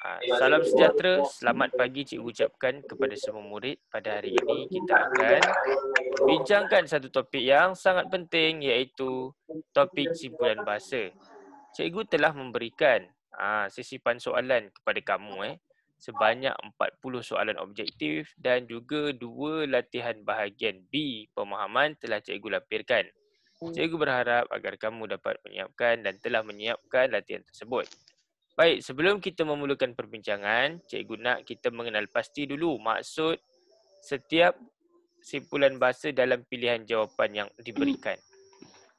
Salam sejahtera, selamat pagi cikgu ucapkan kepada semua murid. Pada hari ini kita akan membincangkan satu topik yang sangat penting, iaitu topik simpulan bahasa. Cikgu telah memberikan sisipan soalan kepada kamu sebanyak 40 soalan objektif dan juga 2 latihan bahagian B pemahaman telah cikgu lampirkan. Cikgu berharap agar kamu dapat menyiapkan dan telah menyiapkan latihan tersebut. Baik, sebelum kita memulakan perbincangan, cikgu nak kita mengenal pasti dulu maksud setiap simpulan bahasa dalam pilihan jawapan yang diberikan.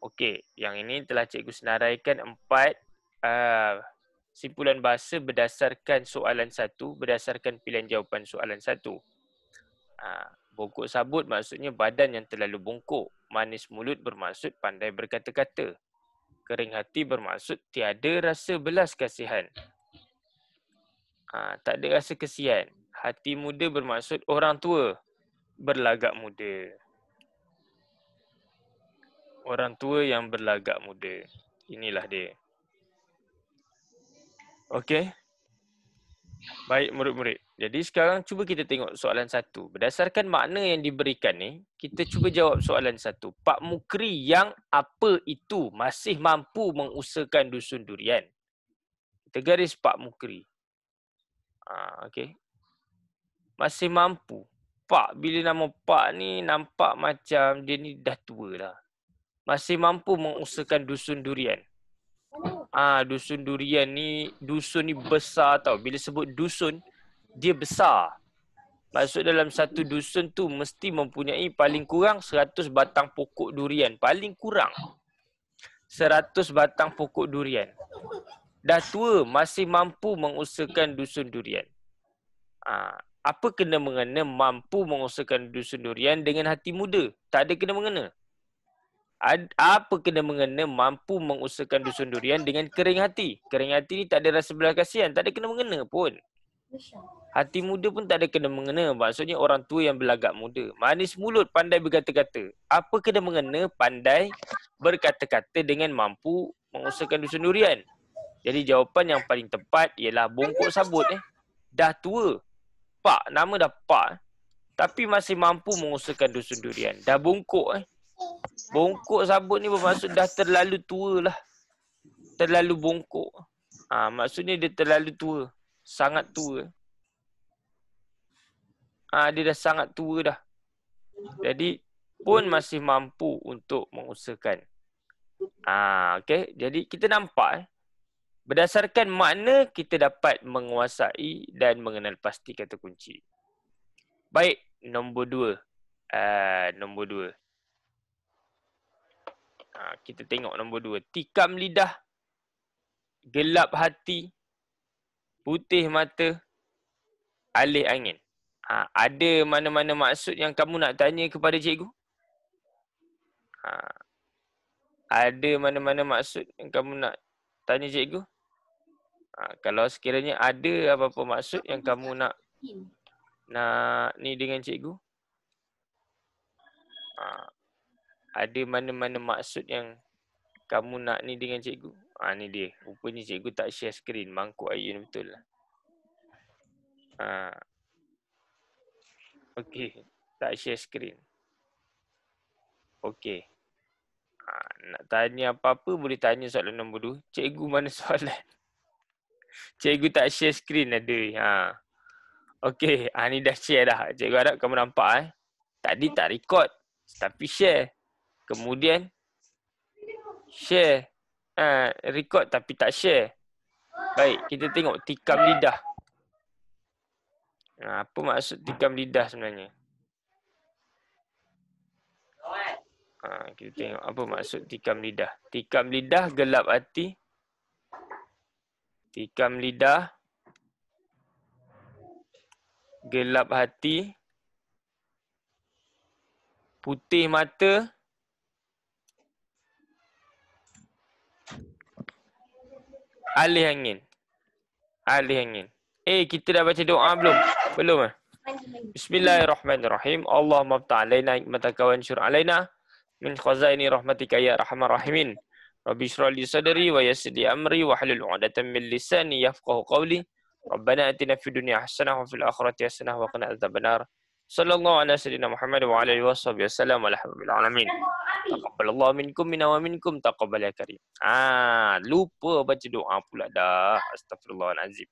Okey, yang ini telah cikgu senaraikan 4 simpulan bahasa berdasarkan soalan 1, berdasarkan pilihan jawapan soalan 1. Bongkok sabut maksudnya badan yang terlalu bongkok. Manis mulut bermaksud pandai berkata-kata. Kering hati bermaksud tiada rasa belas kasihan. Tak ada rasa kesian. Hati muda bermaksud orang tua berlagak muda. Orang tua yang berlagak muda. Inilah dia. Okey. Baik murid-murid. Jadi sekarang cuba kita tengok soalan 1. Berdasarkan makna yang diberikan ni, kita cuba jawab soalan 1. Pak Mukri yang apa itu masih mampu mengusahakan dusun durian? Kita garis Pak Mukri. Okey. Masih mampu. Pak, bila nama Pak ni nampak macam dia ni dah tua dah. Masih mampu mengusahakan dusun durian. Dusun durian ni, dusun ni besar tau. Bila sebut dusun, dia besar. Maksud dalam satu dusun tu mesti mempunyai paling kurang 100 batang pokok durian. Paling kurang 100 batang pokok durian. Dah tua, masih mampu mengusahakan dusun durian. Apa kena-mengena mampu mengusahakan dusun durian dengan hati muda? Tak ada kena-mengena. Apa kena-mengena mampu mengusahakan dusun durian dengan kering hati? Kering hati ni tak ada rasa belas kasihan, tak ada kena-mengena pun. Hati muda pun tak ada kena-mengena, maksudnya orang tua yang berlagak muda. Manis mulut pandai berkata-kata. Apa kena-mengena pandai berkata-kata dengan mampu mengusahakan dusun durian? Jadi jawapan yang paling tepat ialah bongkok sabut. Dah tua. Pak, nama dah Pak. Tapi masih mampu mengusahakan dusun durian. Dah bongkok. Bongkok sabut ni bermaksud dah terlalu tua lah. Terlalu bongkok. Maksudnya dia terlalu tua. Sangat tua. Dia dah sangat tua dah. Jadi pun masih mampu untuk mengusahakan. Okay. Jadi kita nampak berdasarkan makna kita dapat menguasai dan mengenal pasti kata kunci. Baik, nombor 2. Nombor 2. Kita tengok nombor 2. Tikam lidah, gelap hati, putih mata, alih angin. Ada mana-mana maksud yang kamu nak tanya kepada cikgu? Ada mana-mana maksud yang kamu nak tanya cikgu? Kalau sekiranya ada apa-apa maksud yang kamu nak ni dengan cikgu? Ada mana-mana maksud yang kamu nak ni dengan cikgu? Ni dia. Rupanya cikgu tak share skrin. Mangkuk ayun betul lah. Okey. Tak share skrin. Okey. Nak tanya apa-apa boleh tanya soalan nombor 2. Cikgu mana soalan? Cikgu tak share skrin ada. Okey. Ni dah share dah. Cikgu harap kamu nampak. Tadi tak record. Tapi share. Kemudian share. Record tapi tak share. Baik, kita tengok tikam lidah. Apa maksud tikam lidah sebenarnya? Kita tengok apa maksud tikam lidah. Tikam lidah, gelap hati. Tikam lidah, gelap hati, putih mata, alih angin. Alih angin. Kita dah baca doa belum? Belum Bismillahirrahmanirrahim. Allahumma ftah alaina hikmataka wa anshur alaina min khazaini rahmatika ya arhamar rahimin. Rabbi shrah li sadri wa yassir li amri wa hlul 'uqdatam min lisani yafqahu qawli. Rabbana atina fid dunya hasanah wa fil akhirati hasanah wa qina adzabannar. Sallallahu ala sayyidina Muhammad wa ala alihi wasallam. Alhamdulillah alamin. Taqabbalallahu minkum minna wa minkum taqabbal ya karim. Lupa baca doa pula dah. Astagfirullahalazim.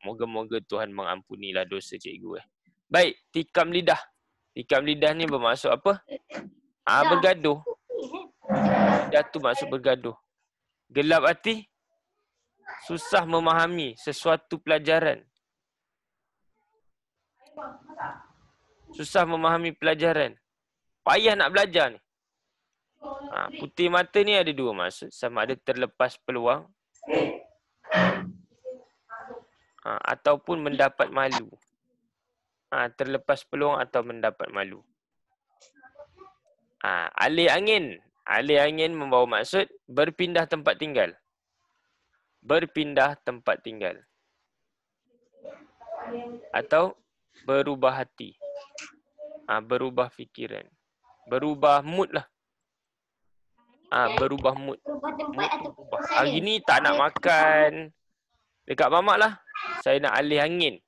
Moga-moga Tuhan mengampunilah dosa cikgu. Baik, tikam lidah. Tikam lidah ni bermaksud apa? Bergaduh. Lidah tu maksud bergaduh. Gelap hati, susah memahami sesuatu pelajaran. Susah memahami pelajaran. Payah nak belajar ni. Putih mata ni ada dua maksud. Sama ada terlepas peluang ataupun mendapat malu. Terlepas peluang atau mendapat malu. Alih angin. Alih angin membawa maksud berpindah tempat tinggal. Berpindah tempat tinggal. Atau berubah hati. Berubah fikiran. Berubah mood lah. Berubah mood. Mood tu berubah. Hari ni tak nak makan dekat mamak lah. Saya nak alih angin.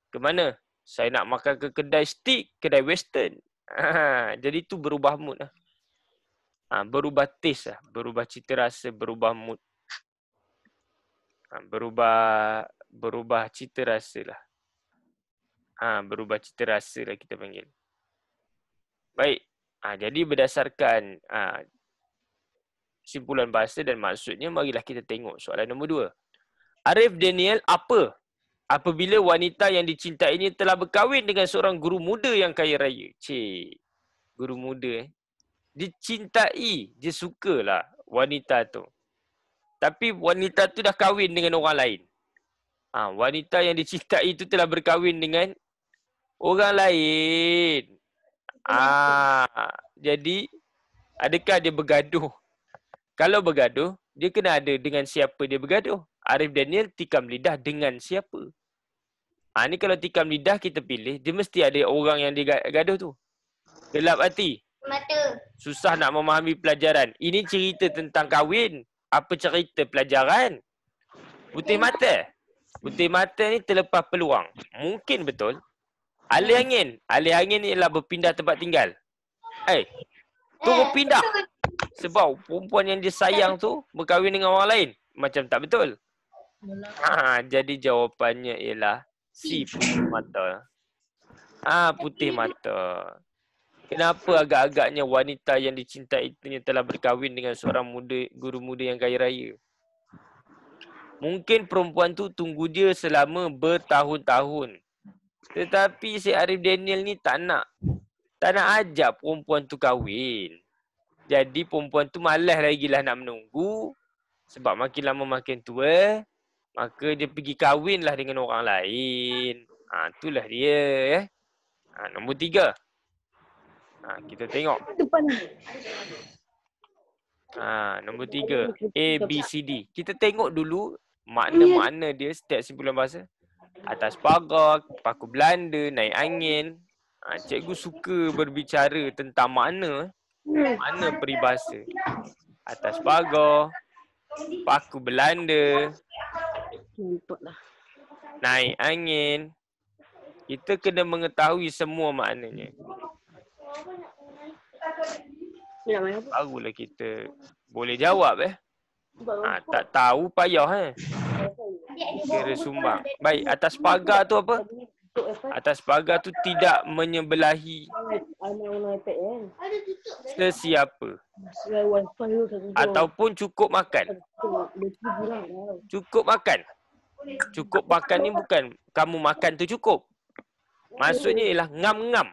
Ke mana? Saya nak makan ke kedai steak, kedai western. Jadi tu berubah mood lah. Berubah taste lah. Berubah cita rasa, berubah mood. Berubah cita rasa lah. Berubah cita rasa lah kita panggil. Baik. Jadi berdasarkan simpulan bahasa dan maksudnya, marilah kita tengok soalan nombor 2. Arif Daniel apa? Apabila wanita yang dicintainya telah berkahwin dengan seorang guru muda yang kaya raya. Guru muda dicintai, dia sukalah wanita tu. Tapi wanita tu dah kahwin dengan orang lain. Wanita yang dicintai itu telah berkahwin dengan orang lain. Jadi adakah dia bergaduh? Kalau bergaduh, dia kena ada dengan siapa dia bergaduh. Arif Daniel tikam lidah dengan siapa? Ni kalau tikam lidah kita pilih, dia mesti ada orang yang dia gaduh tu. Gelap hati. Mata. Susah nak memahami pelajaran. Ini cerita tentang kahwin. Apa cerita pelajaran? Putih mata. Putih mata ni terlepas peluang. Mungkin betul. Alih angin. Alih angin ni ialah berpindah tempat tinggal. Turut pindah. Sebab perempuan yang dia sayang tu berkahwin dengan orang lain. Macam tak betul. Jadi jawapannya ialah C, putih mata. Putih mata. Kenapa agak-agaknya wanita yang dicintai itu telah berkahwin dengan seorang guru muda yang kaya raya? Mungkin perempuan tu tunggu dia selama bertahun-tahun. Tetapi si Arif Daniel ni tak nak ajak perempuan tu kahwin. Jadi perempuan tu malas lagi lah nak menunggu. Sebab makin lama makin tua. Maka dia pergi kahwin lah dengan orang lain. Itulah dia. Nombor 3. Kita tengok. Nombor 3. A, B, C, D. Kita tengok dulu makna-makna dia setiap simpulan bahasa. Atas pagar, paku Belanda, naik angin. Cikgu suka berbicara tentang makna peribahasa. Atas pagar, paku Belanda, naik angin. Kita kena mengetahui semua maknanya. Barulah kita boleh jawab. Tak tahu payah. Kira sumbang. Baik, atas pagar tu apa? Atas pagar tu tidak menyebelahi sesiapa. Ataupun cukup makan. Cukup makan. Cukup makan ni bukan kamu makan tu cukup. Maksudnya ialah ngam-ngam.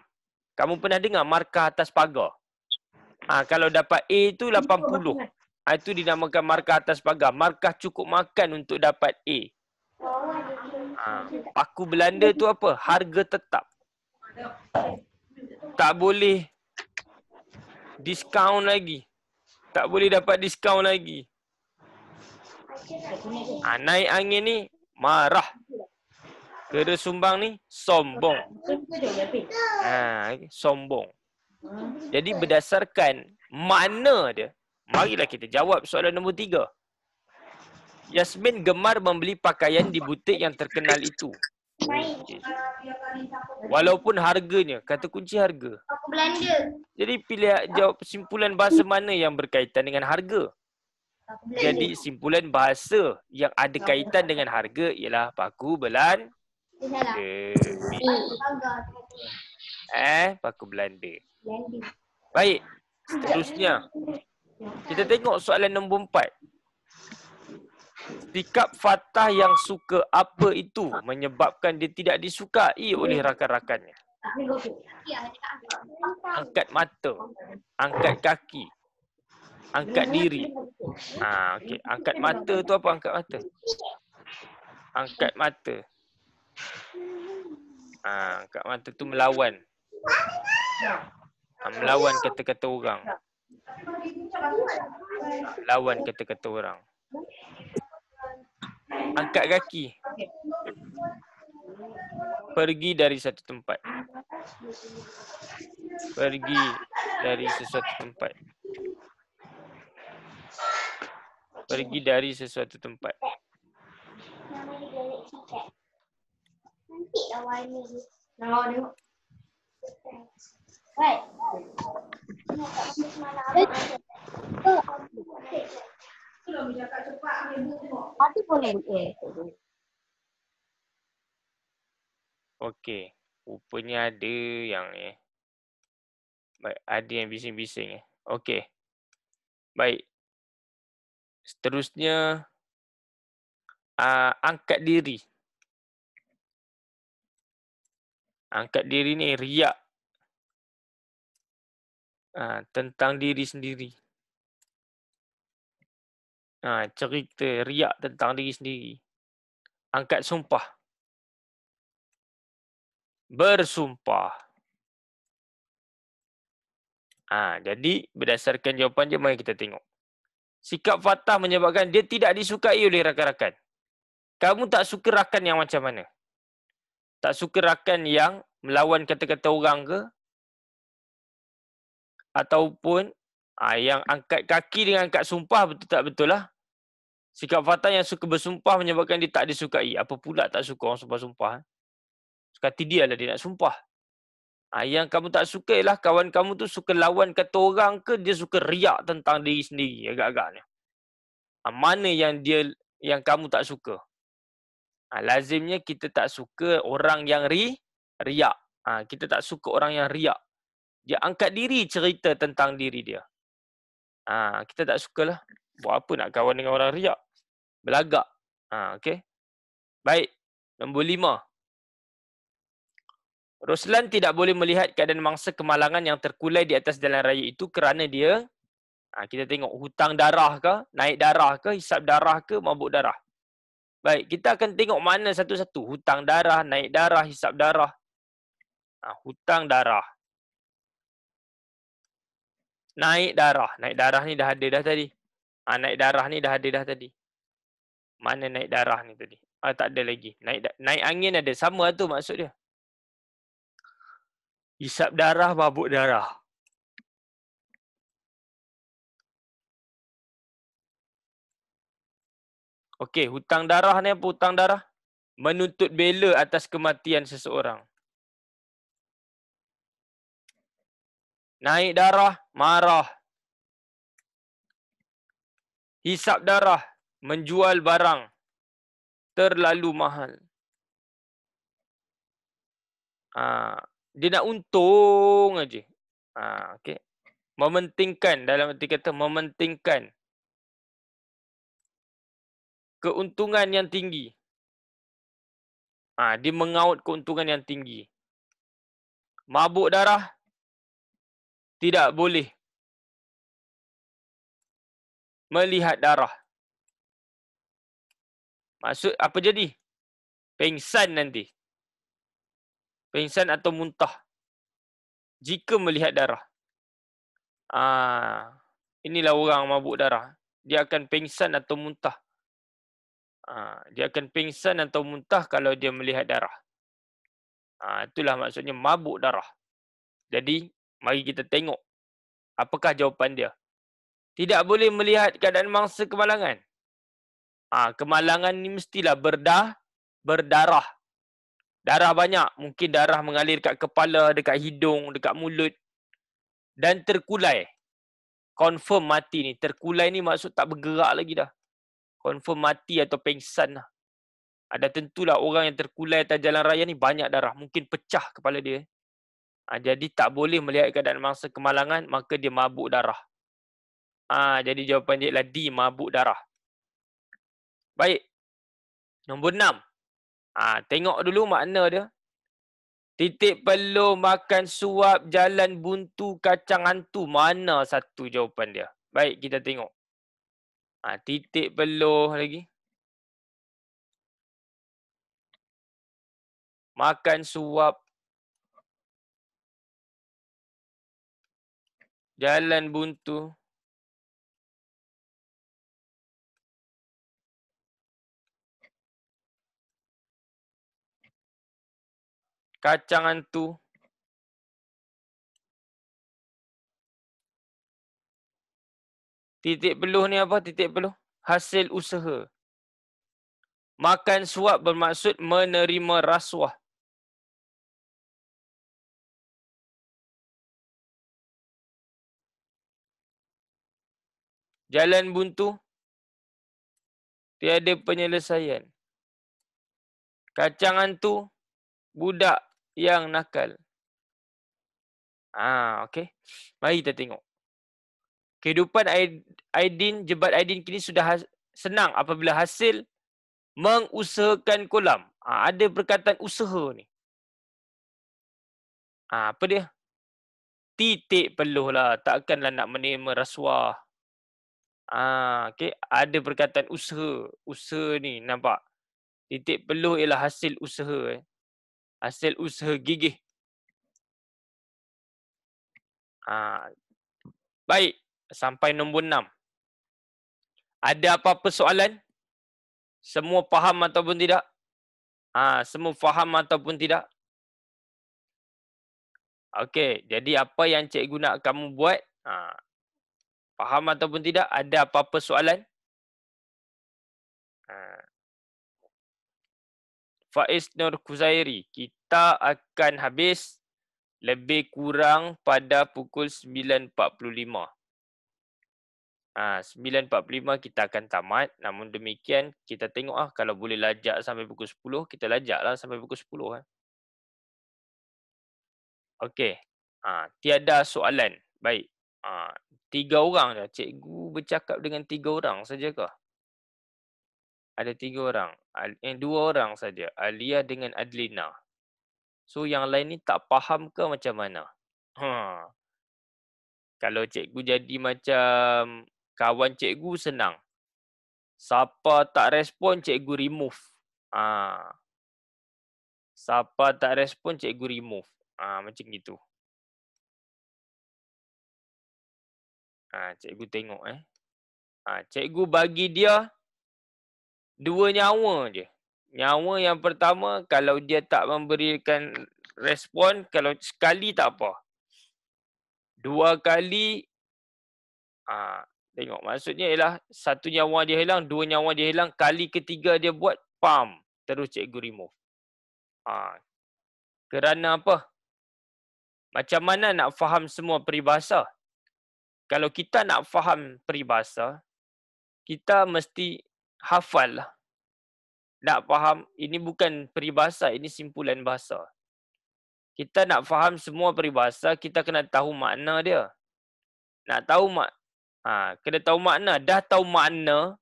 Kamu pernah dengar markah atas pagar? Kalau dapat A tu 80. Itu dinamakan markah atas pagar. Markah cukup makan untuk dapat A. Paku Belanda tu apa? Harga tetap. Tak boleh diskaun lagi. Tak boleh dapat diskaun lagi. Naik angin ni marah. Kera sumbang ni sombong. Sombong. Jadi berdasarkan makna dia, marilah kita jawab soalan nombor 3. Yasmin gemar membeli pakaian di butik yang terkenal itu. Okay. Walaupun harganya, kata kunci harga. Aku Belanda. Jadi pilih jawab simpulan bahasa mana yang berkaitan dengan harga. Aku Belanda. Jadi simpulan bahasa yang ada kaitan dengan harga ialah paku Belanda. Paku Belanda. Baik, seterusnya. Kita tengok soalan nombor 4. Sikap Fatah yang suka apa itu menyebabkan dia tidak disukai oleh rakan-rakannya. Angkat mata, angkat kaki, angkat diri. Okey. Angkat mata tu apa angkat mata? Angkat mata. Angkat mata tu melawan. Melawan kata-kata orang. Lawan kata-kata orang. Angkat kaki. Pergi dari satu tempat. Pergi dari sesuatu tempat. Pergi dari sesuatu tempat. Nanti dah warna dia. Tengok. Baik. Mati boleh. Okey. Rupanya ada yang baik, ada yang bising-bising Okey. Baik. Seterusnya angkat diri. Angkat diri ni riak. Tentang diri sendiri. Cerita riak tentang diri sendiri. Angkat sumpah. Bersumpah. Jadi berdasarkan jawapan dia, mari kita tengok. Sikap Fatah menyebabkan dia tidak disukai oleh rakan-rakan. Kamu tak suka rakan yang macam mana? Tak suka rakan yang melawan kata-kata orang ke? Ataupun yang angkat kaki dengan angkat sumpah, betul tak betul lah? Sikap Fatah yang suka bersumpah menyebabkan dia tak disukai. Apa pula tak suka orang sumpah-sumpah? Sekati dia lah dia nak sumpah. Yang kamu tak suka ialah kawan kamu tu suka lawan kata orang ke dia suka riak tentang diri sendiri agak-agaknya. Mana yang kamu tak suka? Lazimnya kita tak suka orang yang riak. Kita tak suka orang yang riak. Dia angkat diri cerita tentang diri dia. Kita tak sukalah. Buat apa nak kawan dengan orang riak? Belagak. Okey. Baik. Nombor 5. Roslan tidak boleh melihat keadaan mangsa kemalangan yang terkulai di atas jalan raya itu kerana dia, kita tengok hutang darah ke, naik darah ke, hisap darah ke, mabuk darah. Baik, kita akan tengok mana satu-satu. Hutang darah, naik darah, hisap darah. Hutang darah. Naik darah. Naik darah ni dah ada dah tadi. Naik darah ni dah ada dah tadi. Mana naik darah ni tadi? Tak ada lagi. Naik angin ada. Sama tu maksud dia. Hisap darah, mabuk darah. Okey, hutang darah ni apa hutang darah? Menuntut bela atas kematian seseorang. Naik darah, marah. Hisap darah, menjual barang terlalu mahal. Dia nak untung aja. Okey. Mementingkan, dalam arti kata mementingkan keuntungan yang tinggi. Dia mengaut keuntungan yang tinggi. Mabuk darah, tidak boleh melihat darah. Maksud apa jadi? Pengsan nanti. Pengsan atau muntah jika melihat darah. Inilah orang mabuk darah. Dia akan pengsan atau muntah. Dia akan pengsan atau muntah kalau dia melihat darah. Itulah maksudnya mabuk darah. Jadi, mari kita tengok apakah jawapan dia. Tidak boleh melihat keadaan mangsa kemalangan. Kemalangan ni mestilah berdarah. Darah banyak. Mungkin darah mengalir dekat kepala, dekat hidung, dekat mulut. Dan terkulai. Confirm mati ni. Terkulai ni maksud tak bergerak lagi dah. Confirm mati atau pengsan lah. Ada tentulah orang yang terkulai atas jalan raya ni banyak darah. Mungkin pecah kepala dia. Jadi tak boleh melihat keadaan mangsa kemalangan, maka dia mabuk darah. Jadi jawapan dia adalah D, mabuk darah. Baik. Nombor 6. Tengok dulu makna dia. Titik peluh, makan suap, jalan buntu, kacang hantu. Mana satu jawapan dia? Baik, kita tengok. Titik peluh lagi. Makan suap. Jalan buntu. Kacang hantu. Titik peluh ni apa? Titik peluh. Hasil usaha. Makan suap bermaksud menerima rasuah. Jalan buntu. Tiada penyelesaian. Kacang hantu. Budak yang nakal. Okey. Mari kita tengok. Kehidupan Aidin, jebat Aidin kini sudah senang apabila hasil mengusahakan kolam. Ada perkataan usaha ni. Apa dia? Titik peluh lah. Takkanlah nak menerima rasuah. Okey. Ada perkataan usaha. Usaha ni nampak. Titik peluh ialah hasil usaha. Hasil usaha gigih. Baik. Sampai nombor 6. Ada apa-apa soalan? Semua faham ataupun tidak? Semua faham ataupun tidak? Okey, jadi apa yang cikgu nak kamu buat? Faham ataupun tidak? Ada apa-apa soalan? Faiz Nur Kuzairi, kita akan habis lebih kurang pada pukul 9.45. 9.45 kita akan tamat. Namun demikian, kita tengok kalau boleh lajak sampai pukul 10, kita lajaklah sampai pukul 10. Okey. Tiada soalan. Baik. 3 orang dah. Cikgu bercakap dengan 3 orang sajakah? Ada 3 orang. 2 orang saja. Alia dengan Adlina. So yang lain ni tak faham ke macam mana? Kalau cikgu jadi macam kawan cikgu senang. Siapa tak respon, cikgu remove. Siapa tak respon, cikgu remove. Macam gitu. Cikgu tengok cikgu bagi dia 2 nyawa je. Nyawa yang pertama, kalau dia tak memberikan respon, kalau sekali tak apa. 2 kali, tengok maksudnya ialah 1 nyawa dia hilang, 2 nyawa dia hilang, kali ketiga dia buat, pam, terus cikgu remove. Kerana apa? Macam mana nak faham semua peribahasa? Kalau kita nak faham peribahasa, kita mesti hafal lah. Nak faham, ini bukan peribahasa, ini simpulan bahasa. Kita nak faham semua peribahasa, kita kena tahu makna dia. Nak tahu kena tahu makna. Dah tahu makna,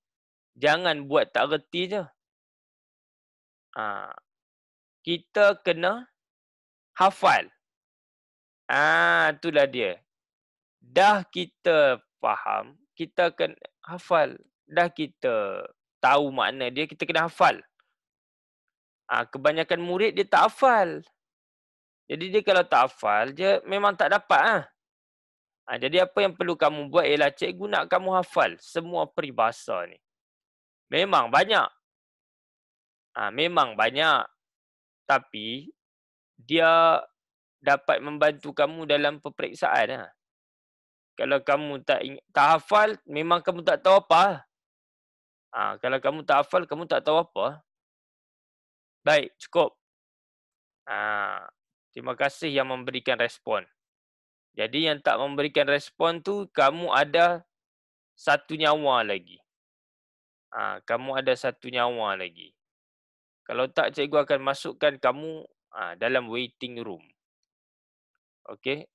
jangan buat tak reti je. Kita kena hafal. Itulah dia. Dah kita faham, kita kena hafal. Dah kita tahu makna dia, kita kena hafal. Kebanyakan murid dia tak hafal. Jadi dia kalau tak hafal, dia memang tak dapat. Jadi apa yang perlu kamu buat ialah cikgu nak kamu hafal semua peribahasa ni. Memang banyak. Memang banyak. Tapi dia dapat membantu kamu dalam peperiksaan. Kalau kamu tak hafal, memang kamu tak tahu apa. Kalau kamu tak hafal, kamu tak tahu apa. Baik, cukup. Terima kasih yang memberikan respon. Jadi yang tak memberikan respon tu, kamu ada satu nyawa lagi. Kamu ada satu nyawa lagi. Kalau tak, cikgu akan masukkan kamu dalam waiting room. Okey.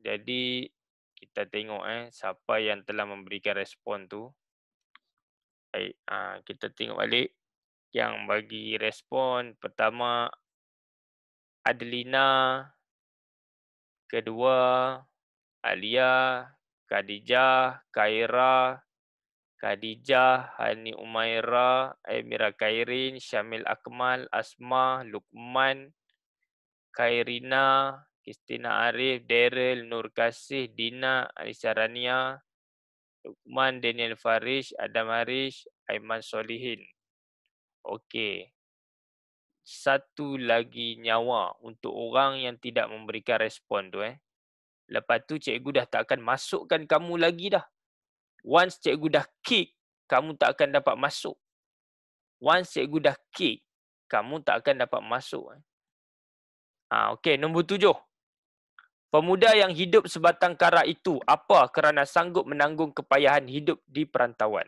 Jadi kita tengok siapa yang telah memberikan respon tu. Baik, kita tengok balik yang bagi respon. Pertama Adelina, kedua Alia, Khadijah, Khaira, Khadijah, Hani Umaira, Amira Khairin, Syamil Akmal, Asma, Lukman, Khairina, Kristina Arif, Daryl, Nur Kasih, Dina, Alisa Rania, Lukman, Daniel Farish, Adam Harish, Aiman Solihin. Okey. Satu lagi nyawa untuk orang yang tidak memberikan respon tu. Lepas tu cikgu dah tak akan masukkan kamu lagi dah. Once cikgu dah kick, kamu tak akan dapat masuk. Once cikgu dah kick, kamu tak akan dapat masuk. Okey, nombor 7. Pemuda yang hidup sebatang kara itu apa kerana sanggup menanggung kepayahan hidup di perantauan.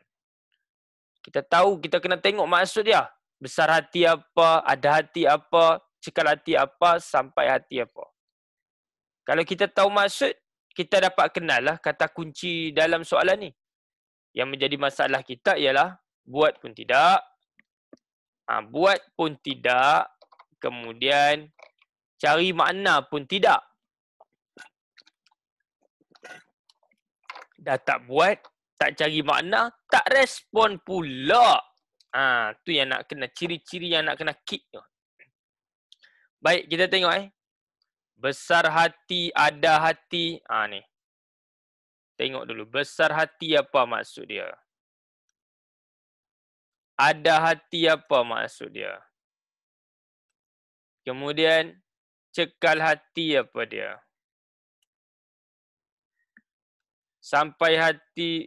Kita tahu, kita kena tengok maksud dia. Besar hati apa, ada hati apa, cekal hati apa, sampai hati apa. Kalau kita tahu maksud, kita dapat kenal lah kata kunci dalam soalan ni. Yang menjadi masalah kita ialah buat pun tidak. Buat pun tidak. Kemudian cari makna pun tidak. Dah tak buat, tak cari makna, tak respon pula. Tu yang nak kena, ciri-ciri yang nak kena kick tu. Baik, kita tengok Besar hati, ada hati. Ni. Tengok dulu, besar hati apa maksud dia? Ada hati apa maksud dia? Kemudian, cekal hati apa dia? Sampai hati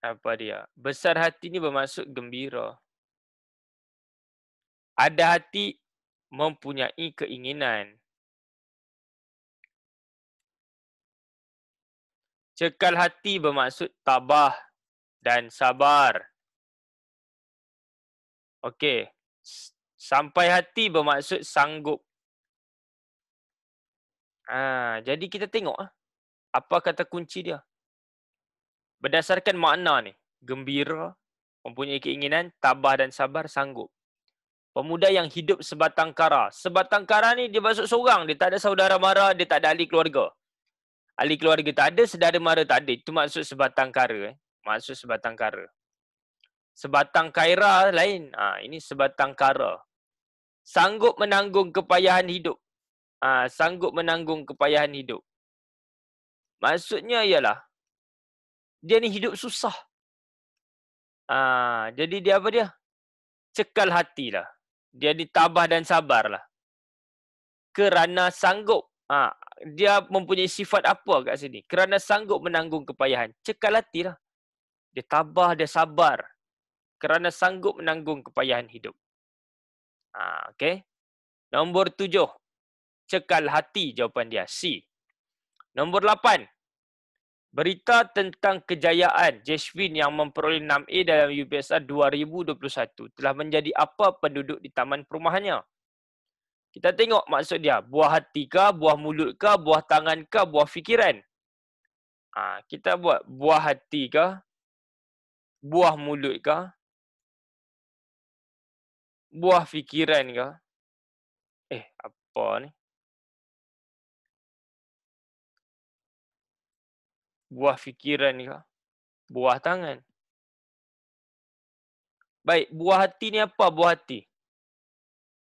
apa dia? Besar hati ni bermaksud gembira. Ada hati mempunyai keinginan. Cekal hati bermaksud tabah dan sabar. Okey. Sampai hati bermaksud sanggup. Jadi kita tengok apa kata kunci dia. Berdasarkan makna ni, gembira, mempunyai keinginan, tabah dan sabar, sanggup. Pemuda yang hidup sebatang kara. Sebatang kara ni dia maksud seorang, dia tak ada saudara mara, dia tak ada ahli keluarga. Ahli keluarga tak ada, saudara mara tak ada. Itu maksud sebatang kara. Maksud sebatang kara. Sebatang khaira lain. Ini sebatang kara. Sanggup menanggung kepayahan hidup. Sanggup menanggung kepayahan hidup. Maksudnya ialah dia ni hidup susah. Jadi dia apa dia? Cekal hatilah. Dia ditabah dan sabarlah. Kerana sanggup. Dia mempunyai sifat apa kat sini? Kerana sanggup menanggung kepayahan. Cekal hatilah. Dia tabah, dia sabar. Kerana sanggup menanggung kepayahan hidup. Okey. Nombor 7. Cekal hati, jawapan dia. C. Nombor 8. Berita tentang kejayaan Jeshvin yang memperoleh 6A dalam UPSR 2021 telah menjadi apa penduduk di taman perumahannya? Kita tengok maksud dia. Buah hati kah, buah mulut kah, buah tangan kah, buah fikiran? Kita buat buah hati kah, buah mulut kah, buah fikiran kah? Apa ni? Buah fikiran kah? Buah tangan. Baik, buah hati ni apa buah hati?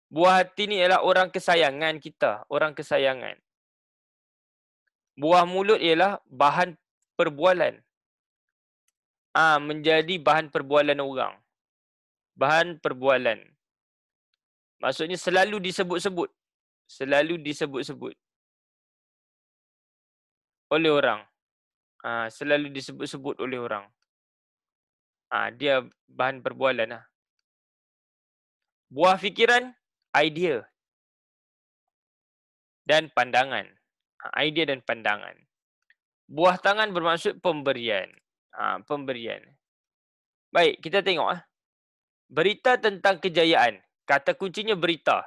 Buah hati ni ialah orang kesayangan kita, orang kesayangan. Buah mulut ialah bahan perbualan. Menjadi bahan perbualan orang. Bahan perbualan. Maksudnya selalu disebut-sebut. Selalu disebut-sebut oleh orang. Selalu disebut-sebut oleh orang. Dia bahan perbualan lah. Buah fikiran, idea dan pandangan. Idea dan pandangan. Buah tangan bermaksud pemberian. Pemberian. Baik, kita tengok. Berita tentang kejayaan. Kata kuncinya berita.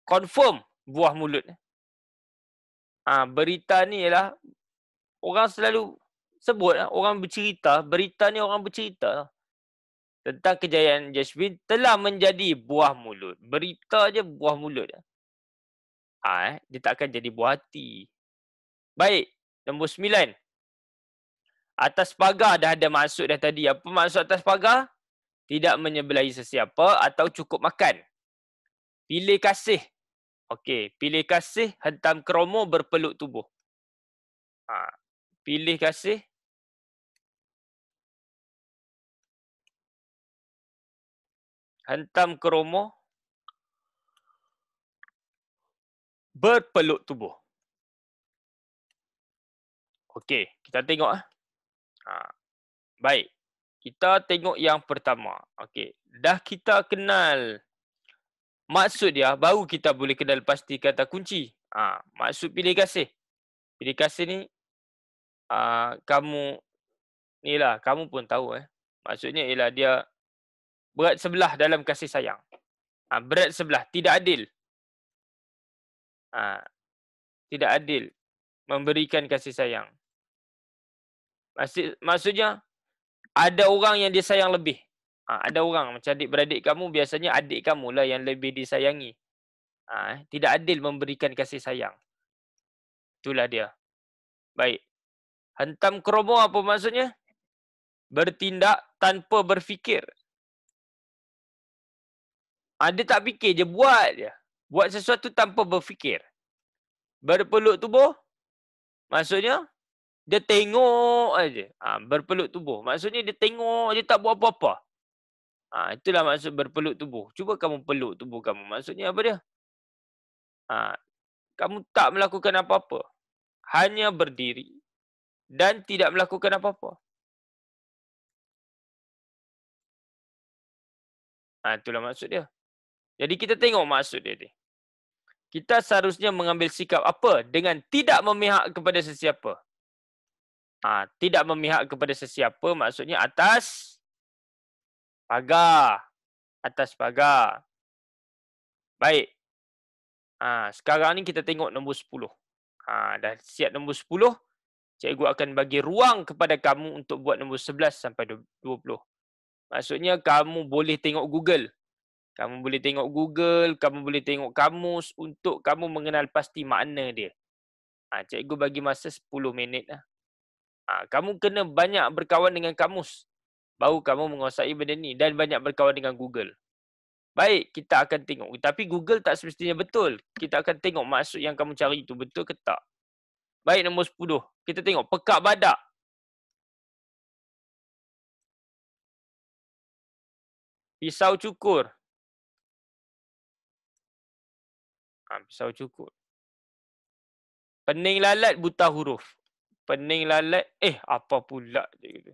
Confirm buah mulut. Berita ni ialah orang selalu sebut, orang bercerita. Berita ni orang bercerita tentang kejayaan Jasmine telah menjadi buah mulut. Berita je buah mulut. Dia tak akan jadi buah hati. Baik, nombor 9. Atas pagar dah ada maksud dah tadi. Apa maksud atas pagar? Tidak menyebelahi sesiapa atau cukup makan. Pilih kasih. Okey, pilih kasih, hentam kromo, berpeluk tubuh. Pilih kasih. Hentam kromo, berpeluk tubuh. Okey, kita tengok. Baik. Kita tengok yang pertama. Okey, dah kita kenal maksud dia, baru kita boleh kenal pasti kata kunci. Maksud pilih kasih. Pilih kasih ni, kamu pun tahu. Maksudnya ialah dia berat sebelah dalam kasih sayang. Berat sebelah, tidak adil. Tidak adil memberikan kasih sayang. Maksudnya, ada orang yang disayang lebih. Ada orang macam adik-beradik kamu, biasanya adik kamu lah yang lebih disayangi. Tidak adil memberikan kasih sayang. Itulah dia. Baik. Hentam kromo apa maksudnya? Bertindak tanpa berfikir. Dia tak fikir je, buat je. Buat sesuatu tanpa berfikir. Berpeluk tubuh, maksudnya dia tengok aja. Berpeluk tubuh. Maksudnya dia tengok je, tak buat apa-apa. Itulah maksud berpeluk tubuh. Cuba kamu peluk tubuh kamu. Maksudnya apa dia? Kamu tak melakukan apa-apa. Hanya berdiri dan tidak melakukan apa-apa. Itulah maksud dia. Jadi kita tengok maksud dia ni. Kita seharusnya mengambil sikap apa? Dengan tidak memihak kepada sesiapa. Tidak memihak kepada sesiapa maksudnya atas pagar. Atas pagar. Baik. Sekarang ni kita tengok nombor 10. Dah siap nombor 10. Cikgu akan bagi ruang kepada kamu untuk buat nombor 11 sampai 20. Maksudnya kamu boleh tengok Google. Kamu boleh tengok Google, kamu boleh tengok kamus untuk kamu mengenal pasti makna dia. Cikgu bagi masa 10 minit lah. Kamu kena banyak berkawan dengan kamus. Baru kamu menguasai benda ni dan banyak berkawan dengan Google. Baik, kita akan tengok. Tapi Google tak semestinya betul. Kita akan tengok maksud yang kamu cari itu betul ke tak. Baik, nombor 10. Kita tengok pekak badak. Pisau cukur. Pisau cukur. Pening lalat buta huruf. Pening lalat. Apa pula dia kata.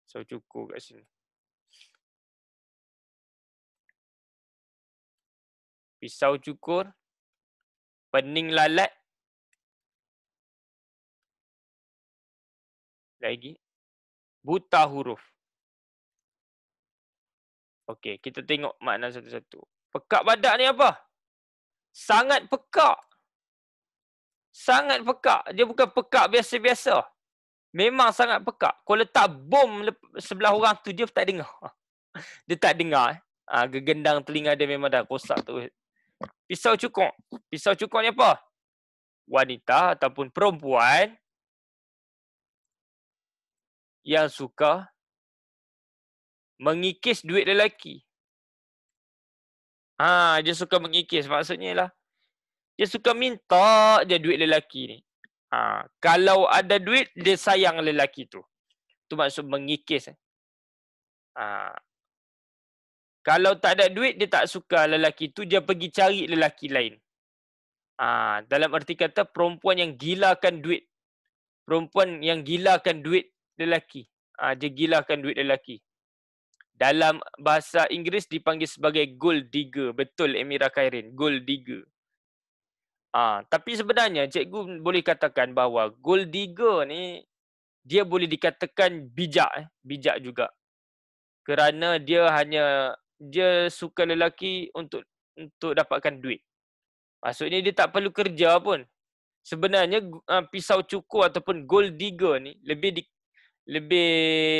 Pisau cukur kat sini. Pisau cukur. Pening lalat. Lagi. Buta huruf. Okey, kita tengok makna satu-satu. Pekak badak ni apa? Sangat pekak. Sangat pekak. Dia bukan pekak biasa-biasa. Memang sangat pekak. Kalau letak bom sebelah orang tu, dia tak dengar. Dia tak dengar. Gegendang telinga dia memang dah rosak tu. Pisau cukur. Pisau cukur ni apa? Wanita ataupun perempuan yang suka mengikis duit lelaki. Dia suka mengikis. Maksudnya lah, dia suka minta je duit lelaki ni. Kalau ada duit, dia sayang lelaki tu. Tu maksud mengikis. Kalau tak ada duit, dia tak suka lelaki tu, dia pergi cari lelaki lain. Dalam arti kata, perempuan yang gilakan duit. Perempuan yang gilakan duit lelaki. Dia gilahkan duit lelaki. Dalam bahasa Inggeris dipanggil sebagai gold digger. Betul Amira Khairin, gold digger. Tapi sebenarnya cikgu boleh katakan bahawa gold digger ni dia boleh dikatakan bijak, bijak juga. Kerana dia suka lelaki untuk dapatkan duit. Maksudnya dia tak perlu kerja pun. Sebenarnya pisau cukur ataupun gold digger ni lebih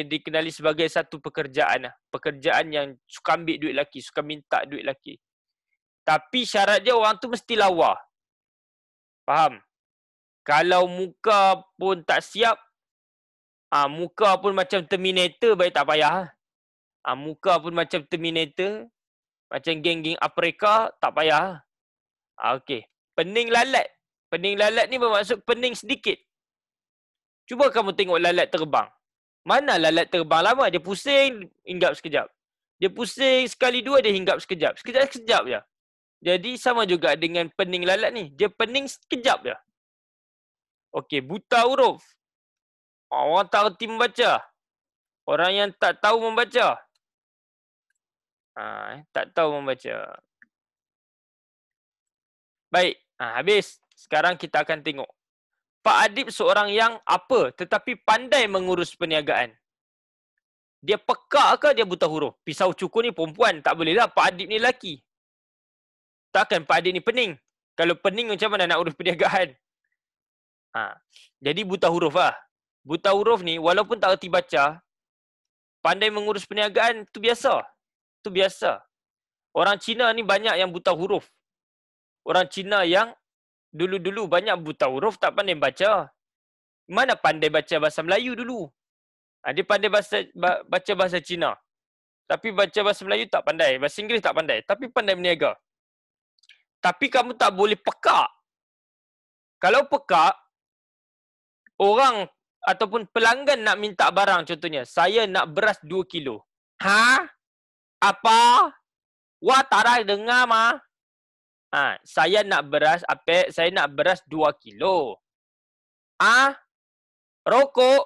dikenali sebagai satu pekerjaan lah. Pekerjaan yang suka ambil duit lelaki, suka minta duit lelaki. Tapi syarat dia orang tu mesti lawa. Faham? Kalau muka pun tak siap, muka pun macam Terminator, baik tak payah. Muka pun macam Terminator, macam geng-geng Afrika, tak payah. Okey. Pening lalat. Pening lalat ni bermaksud pening sedikit. Cuba kamu tengok lalat terbang. Mana lalat terbang lama? Dia pusing, hinggap sekejap. Dia pusing sekali dua, dia hinggap sekejap. Sekejap-sekejap je. Jadi sama juga dengan pening lalat ni. Dia pening sekejap je. Okey, buta huruf. Orang tak reti membaca. Orang yang tak tahu membaca. Tak tahu membaca. Baik, habis. Sekarang kita akan tengok. Pak Adib seorang yang apa? Tetapi pandai mengurus perniagaan. Dia pekak ke dia buta huruf? Pisau cukur ni perempuan. Tak boleh lah. Pak Adib ni lelaki. Takkan Pak Adib ni pening. Kalau pening macam mana nak urus perniagaan? Jadi buta huruf lah. Buta huruf ni walaupun tak reti baca, pandai mengurus perniagaan tu biasa. Tu biasa. Orang Cina ni banyak yang buta huruf. Orang Cina yang dulu-dulu banyak buta huruf, tak pandai baca. Mana pandai baca bahasa Melayu dulu? Dia pandai baca bahasa Cina. Tapi baca bahasa Melayu tak pandai. Bahasa Inggeris tak pandai. Tapi pandai berniaga. Tapi kamu tak boleh pekak. Kalau pekak, orang ataupun pelanggan nak minta barang contohnya. Saya nak beras 2 kilo. Apa? Wah, tak ada dengar mah. Saya nak beras, saya nak beras 2 kilo. Rokok?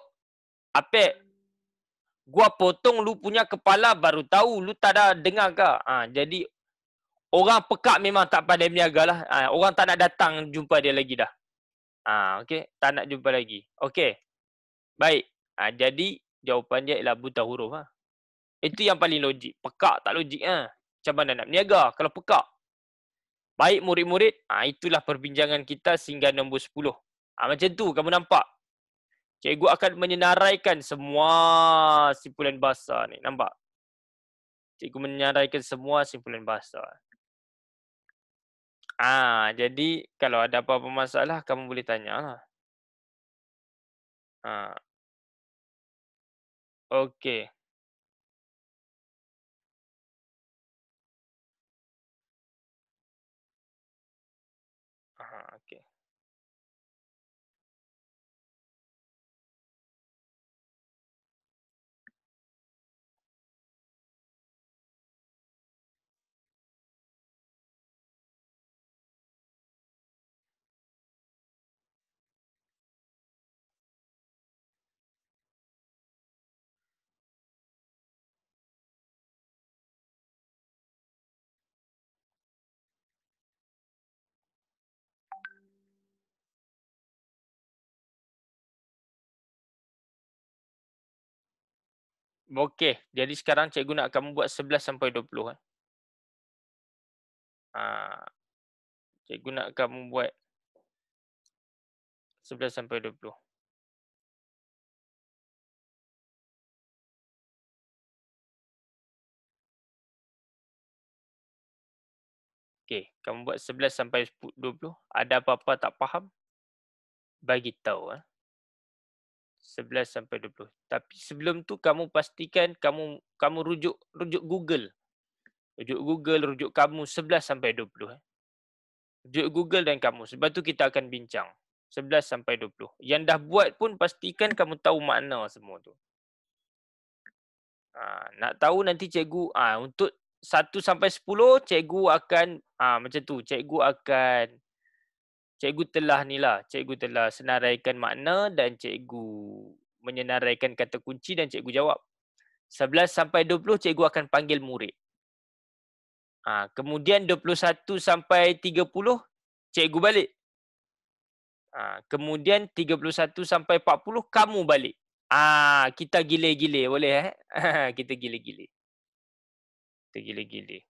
Gua potong lu punya kepala baru tahu. Lu tak ada dengar ke? Jadi, orang pekak memang tak pandai berniaga lah. Orang tak nak datang jumpa dia lagi dah. Okey, tak nak jumpa lagi. Okey. Baik. Jadi, jawapan dia ialah buta huruf. Itu yang paling logik. Pekak tak logik. Macam mana nak berniaga kalau pekak? Baik murid-murid, itulah perbincangan kita sehingga nombor 10. Macam tu kamu nampak. Cikgu akan menyenaraikan semua simpulan bahasa ni. Nampak? Cikgu menyenaraikan semua simpulan bahasa. Jadi kalau ada apa-apa masalah, kamu boleh tanya lah. Okey. Okey. Okey, jadi sekarang cikgu nak kamu buat 11 sampai 20. Cikgu nak kamu buat 11 sampai 20. Okey, kamu buat 11 sampai 20. Ada apa-apa tak faham? Bagi tahu. 11 sampai 20. Tapi sebelum tu kamu pastikan kamu rujuk Google. Rujuk Google, rujuk kamus 11 sampai 20. Rujuk Google dan kamus. Sebab tu kita akan bincang. 11 sampai 20. Yang dah buat pun pastikan kamu tahu makna semua tu. Nak tahu nanti cikgu untuk 1 sampai 10 cikgu akan macam tu. Cikgu telah senaraikan makna dan cikgu menyenaraikan kata kunci dan cikgu jawab. 11 sampai 20 cikgu akan panggil murid. Kemudian 21 sampai 30 cikgu balik. Kemudian 31 sampai 40 kamu balik. Kita gile-gile boleh Kita gile-gile. Kita gile-gile.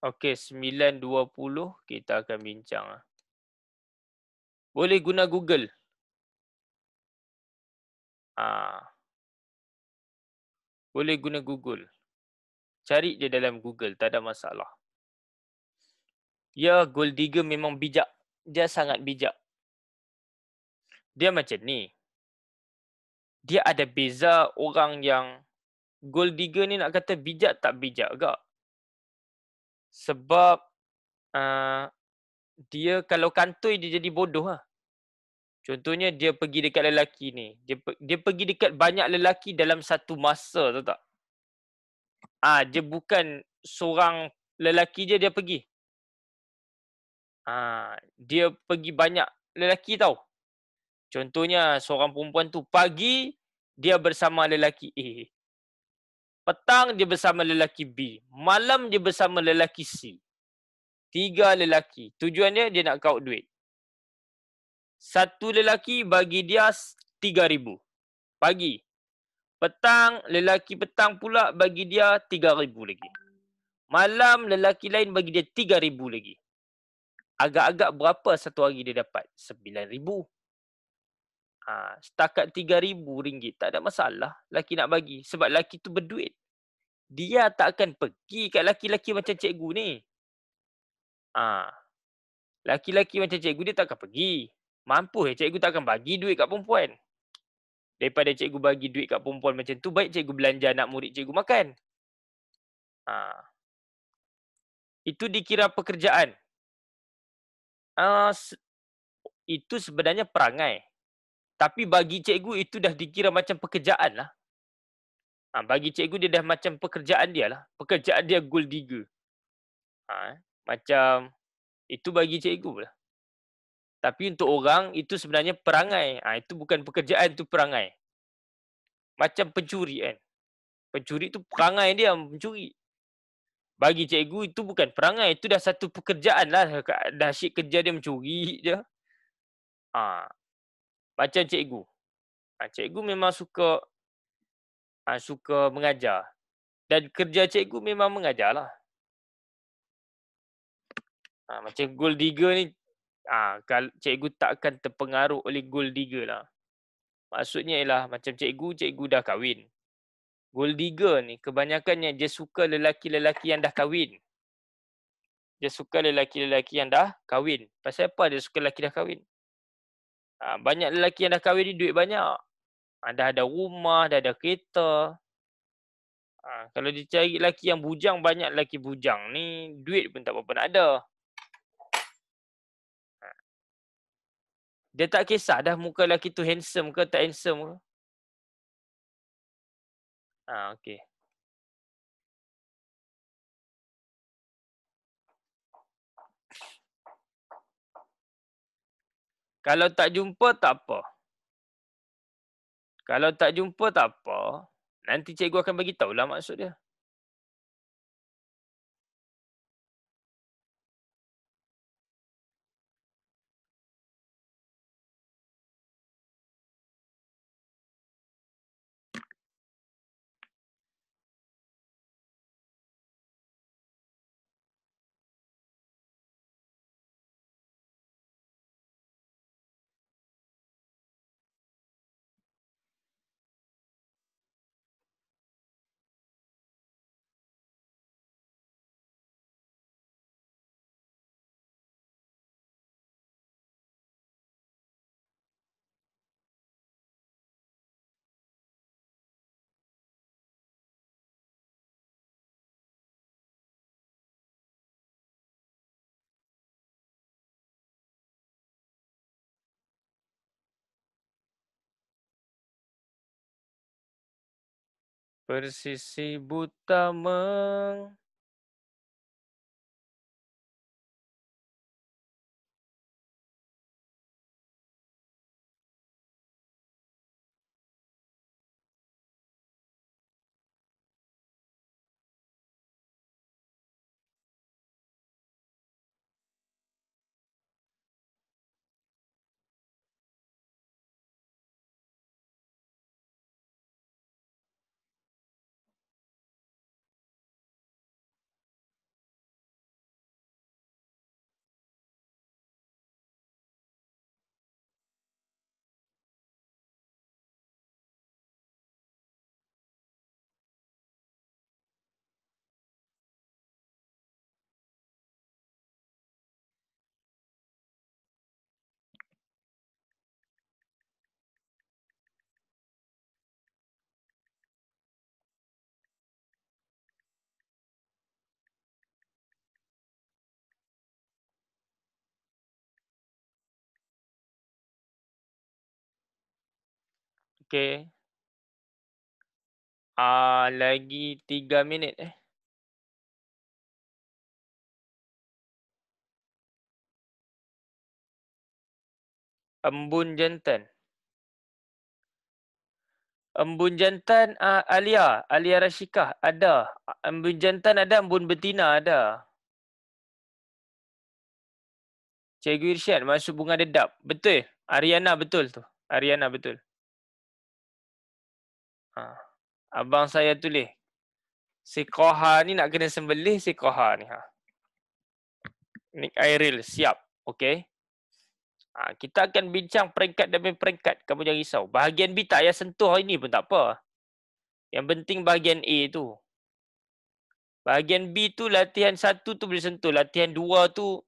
Okey, 9.20 kita akan bincang. Boleh guna Google. Boleh guna Google. Cari je dalam Google, tak ada masalah. Ya, gold digger memang bijak. Dia sangat bijak. Dia macam ni. Dia ada beza orang yang gold digger ni nak kata bijak tak bijak agak. Sebab dia kalau kantoi dia jadi bodoh lah. Contohnya dia pergi dekat lelaki ni. Dia pergi dekat banyak lelaki dalam satu masa, tahu tak? Dia bukan seorang lelaki je dia pergi. Dia pergi banyak lelaki tau. Contohnya seorang perempuan tu pagi dia bersama lelaki A. Petang dia bersama lelaki B. Malam dia bersama lelaki C. 3 lelaki. Tujuannya dia nak kaut duit. Satu lelaki bagi dia 3,000 pagi. Petang, lelaki petang pula bagi dia 3,000 lagi. Malam, lelaki lain bagi dia 3,000 lagi. Agak-agak berapa satu hari dia dapat? 9,000. Setakat RM3,000 tak ada masalah lelaki nak bagi. Sebab lelaki tu berduit. Dia tak akan pergi kat lelaki-lelaki macam cikgu ni. Lelaki-lelaki macam cikgu dia tak akan pergi. Mampu cikgu tak akan bagi duit kat perempuan. Daripada cikgu bagi duit kat perempuan macam tu, baik cikgu belanja anak murid cikgu makan. Itu dikira pekerjaan. Itu sebenarnya perangai. Tapi bagi cikgu itu dah dikira macam pekerjaan lah. Bagi cikgu dia dah macam pekerjaan dia lah. Pekerjaan dia gold digger. Macam itu bagi cikgu lah. Tapi untuk orang itu sebenarnya perangai. Itu bukan pekerjaan, itu perangai. Macam pencuri kan. Pencuri tu perangai dia mencuri. Bagi cikgu itu bukan perangai, itu dah satu pekerjaan lah. Dah asyik kerja dia mencuri je. Macam cikgu. Cikgu memang suka mengajar. Dan kerja cikgu memang mengajar lah. Macam gold digger ni, kalau cikgu tak akan terpengaruh oleh gold digger lah. Maksudnya ialah macam cikgu dah kahwin. Gold digger ni kebanyakannya dia suka lelaki-lelaki yang dah kahwin. Dia suka lelaki-lelaki yang dah kahwin. Pasal apa dia suka lelaki dah kahwin? Banyak lelaki yang dah kahwin ni duit banyak. Dah ada rumah, dah ada kereta. Kalau dia cari lelaki yang bujang, banyak lelaki bujang ni duit pun tak berapa nak ada. Dia tak kisah dah muka lelaki tu handsome ke tak handsome ke. Okey. Kalau tak jumpa tak apa. Kalau tak jumpa tak apa. Nanti cikgu akan bagi tahulah maksud dia. Persisi buta Okey. Lagi 3 minit Embun jantan. Embun jantan Alia Rashikah ada. Embun jantan ada, embun betina ada. Cikgu Irsyad masuk bunga dedap. Betul. Ariana betul tu. Ariana betul. Abang saya tulis. Si Koha ni nak kena sembelih si Koha ni. Nick Airil siap. Okey. Kita akan bincang peringkat demi peringkat. Kamu jangan risau. Bahagian B tak payah sentuh hari ni pun tak apa. Yang penting bahagian A tu. Bahagian B tu latihan 1 tu boleh sentuh. Latihan 2 tu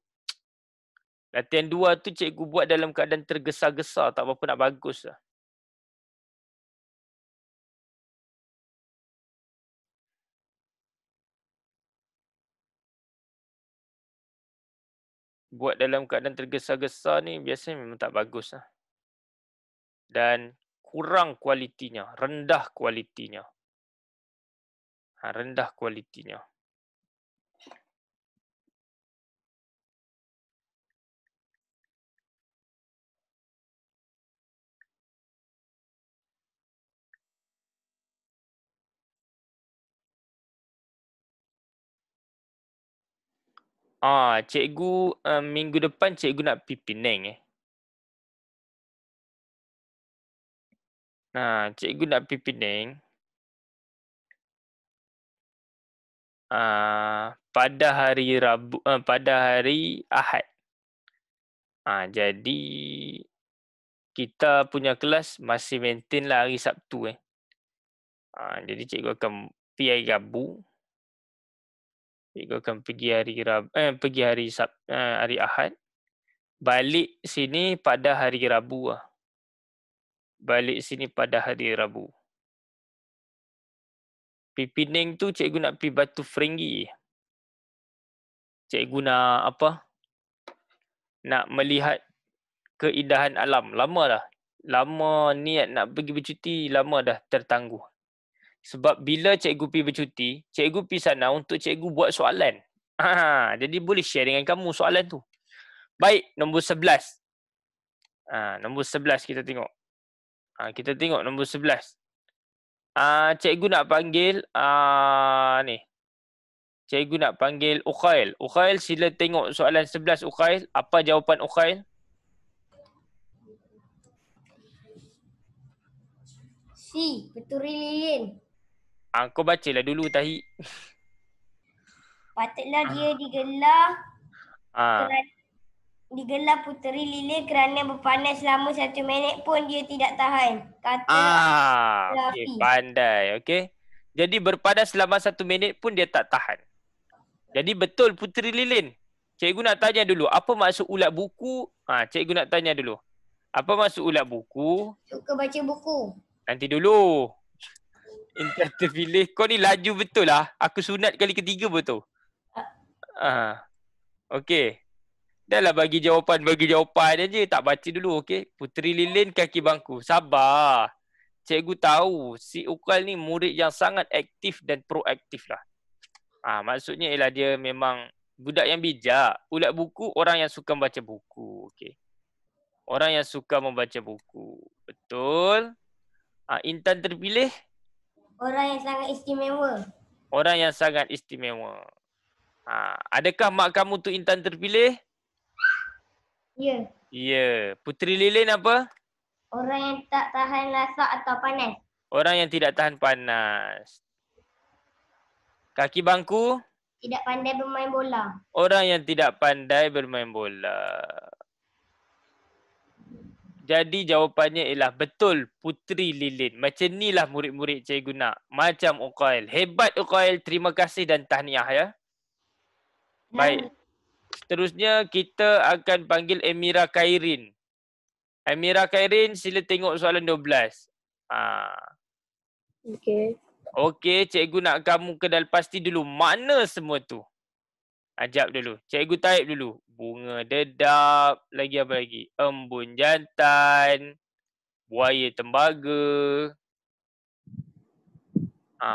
cikgu buat dalam keadaan tergesa-gesa. Tak apa nak bagus lah. Buat dalam keadaan tergesa-gesa ni biasanya memang tak bagus lah. Dan kurang kualitinya. Rendah kualitinya. Rendah kualitinya. Cikgu minggu depan cikgu nak pergi Penang cikgu nak pergi Penang. Pada hari pada hari Ahad. Jadi kita punya kelas masih maintain lah hari Sabtu jadi cikgu akan pergi hari Rabu. Cikgu akan pergi hari Ahad. Balik sini pada hari Rabu Balik sini pada hari Rabu. Pi Penang tu cikgu nak pi Batu Ferringhi. Cikgu nak apa? Nak melihat keindahan alam. Lama dah. Lama niat nak pergi bercuti, lama dah tertangguh. Sebab bila cikgu pi bercuti, cikgu pi sana untuk cikgu buat soalan. Jadi boleh share dengan kamu soalan tu. Baik, nombor 11. Nombor 11 kita tengok. Kita tengok nombor 11. Cikgu nak panggil ni. Cikgu nak panggil Ukhail. Ukhail, sila tengok soalan 11 Ukhail. Apa jawapan Ukhail? C. Puteri Lilin. Kau bacalah dulu Tahi. Patutlah dia digelar Ah. digelar Puteri Lilin kerana berpanas selama 1 minit pun dia tidak tahan. Kata Okay, pandai. Okay. Jadi berpanas selama 1 minit pun dia tak tahan. Jadi betul Puteri Lilin. Cikgu nak tanya dulu, apa maksud ulat buku? Cikgu nak tanya dulu. Apa maksud ulat buku? Suka baca buku. Nanti dulu. Intan terpilih. Kau ni laju betul lah. Aku sunat kali ketiga betul. Okey. Dah lah bagi jawapan je. Tak baca dulu, okey. Puteri Lilin kaki bangku. Sabar. Cikgu tahu si Ukal ni murid yang sangat aktif dan proaktif lah. Maksudnya ialah dia memang budak yang bijak. Ulat buku, orang yang suka membaca buku. Okey. Orang yang suka membaca buku. Betul. Intan terpilih. Orang yang sangat istimewa. Orang yang sangat istimewa. Adakah mak kamu tu Intan terpilih? Ya. Ya. Puteri Lilin apa? Orang yang tak tahan lasak atau panas. Orang yang tidak tahan panas. Kaki bangku? Tidak pandai bermain bola. Orang yang tidak pandai bermain bola. Jadi jawapannya ialah betul Puteri Lilin. Macam ni lah murid-murid cikgu nak. Macam Uqail. Hebat Uqail. Terima kasih dan tahniah ya. Baik. Seterusnya kita akan panggil Amira Khairin. Amira Khairin, sila tengok soalan 12. Okey. Okey, cikgu nak kamu kenal pasti dulu. Mana semua tu? Ajak dulu. Cikgu type dulu. Bunga dedap. Lagi apa lagi? Embun jantan. Buaya tembaga.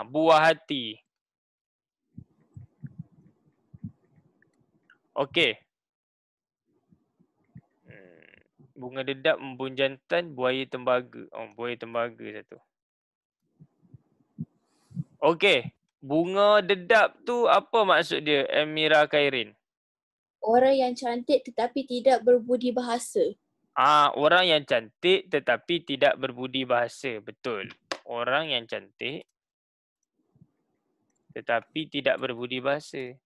Buah hati. Okey. Bunga dedap, embun jantan, buaya tembaga. Buaya tembaga satu. Okey. Bunga dedap tu apa maksud dia, Amira Khairin? Orang yang cantik tetapi tidak berbudi bahasa. Orang yang cantik tetapi tidak berbudi bahasa. Betul. Orang yang cantik tetapi tidak berbudi bahasa.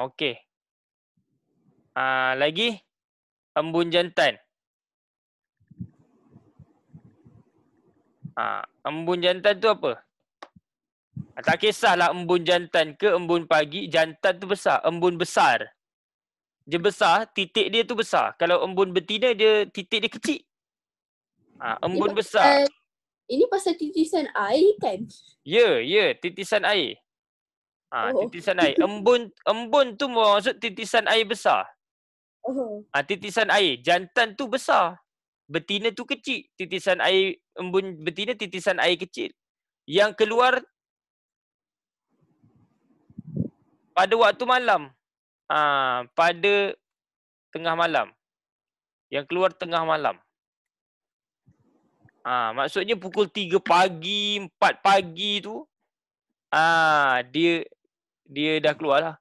Okey. Lagi? Embun jantan. Embun jantan tu apa? Tak kisahlah embun jantan ke embun pagi, jantan tu besar. Embun besar. Dia besar, titik dia tu besar. Kalau embun betina, dia titik dia kecil. Embun besar. Ini pasal titisan air kan? Ya, titisan air. Titisan air. Embun tu maksud titisan air besar. Titisan air. Jantan tu besar. Betina tu kecil. Titisan air embun betina, titisan air kecil. Yang keluar pada waktu malam. Pada tengah malam. Yang keluar tengah malam. Maksudnya pukul 3 pagi, 4 pagi tu. Dia dah keluar lah.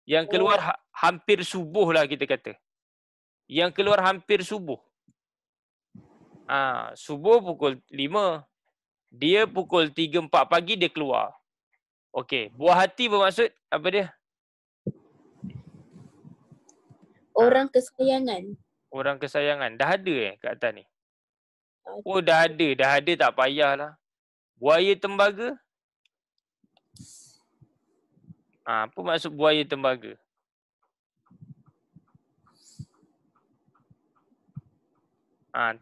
Yang keluar hampir subuh lah kita kata. Yang keluar hampir subuh. Subuh pukul 5. Dia pukul 3-4 pagi dia keluar. Okey, buah hati bermaksud apa dia? Orang kesayangan. Orang kesayangan. Dah ada kat atas ni? Oh, dah ada. Dah ada tak payahlah. Buaya tembaga? Apa maksud buaya tembaga?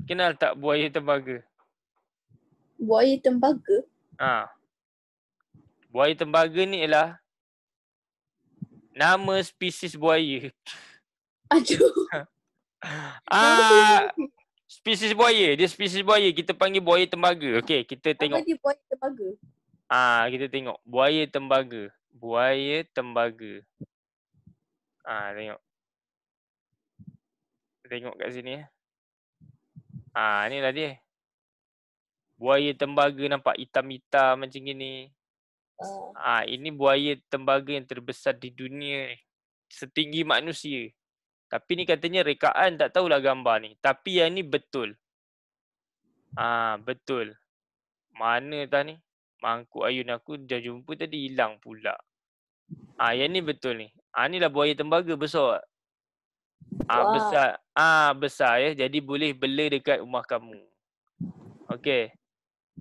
Kenal tak buaya tembaga? Buaya tembaga? Buaya tembaga ni ialah nama spesies buaya. Aduh. Nama Ah, spesifik. spesies buaya. Dia spesies buaya. Kita panggil buaya tembaga. Okey, kita Apa tengok. dia buaya tembaga? Kita tengok buaya tembaga. Buaya tembaga. Tengok. Tengok kat sini inilah dia. Buaya tembaga nampak hitam-hitam macam gini. Ini buaya tembaga yang terbesar di dunia ni. Setinggi manusia. Tapi ni katanya rekaan, tak tahulah gambar ni. Tapi yang ni betul. Betul. Mana tah ni? Mangkuk ayun aku dah jumpa tadi hilang pula. Yang ni betul ni. Ni lah buaya tembaga besar. Besar. Besar ya. Jadi boleh bela dekat rumah kamu. Okey.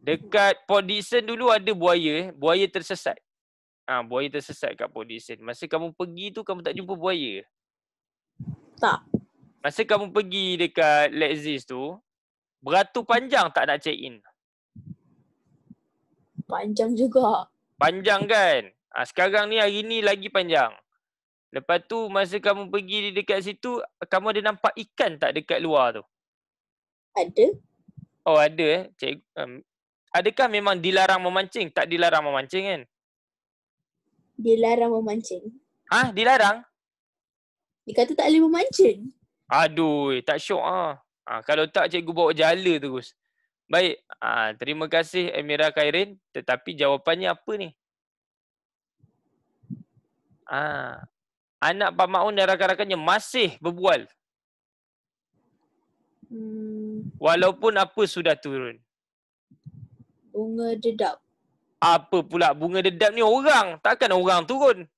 Dekat Port Dickson dulu ada buaya. Buaya tersesat. Buaya tersesat kat Port Dickson. Masa kamu pergi tu kamu tak jumpa buaya? Tak. Masa kamu pergi dekat Lexis tu, beratur panjang tak nak check in? Panjang juga. Panjang kan? Sekarang ni hari ni lagi panjang. Lepas tu masa kamu pergi di dekat situ, kamu ada nampak ikan tak dekat luar tu? Ada. Oh ada adakah memang dilarang memancing? Tak dilarang memancing kan? Dilarang memancing. Dilarang? Dia kata tak boleh memancing. Aduh, tak syok kalau tak cikgu bawa jala terus. Baik, terima kasih Amira Khairin. Tetapi jawapannya apa ni? Anak Pak Maun dan rakan-rakannya masih berbual. Walaupun apa sudah turun. Bunga dedap. Apa pula bunga dedap ni orang? Takkan orang turun?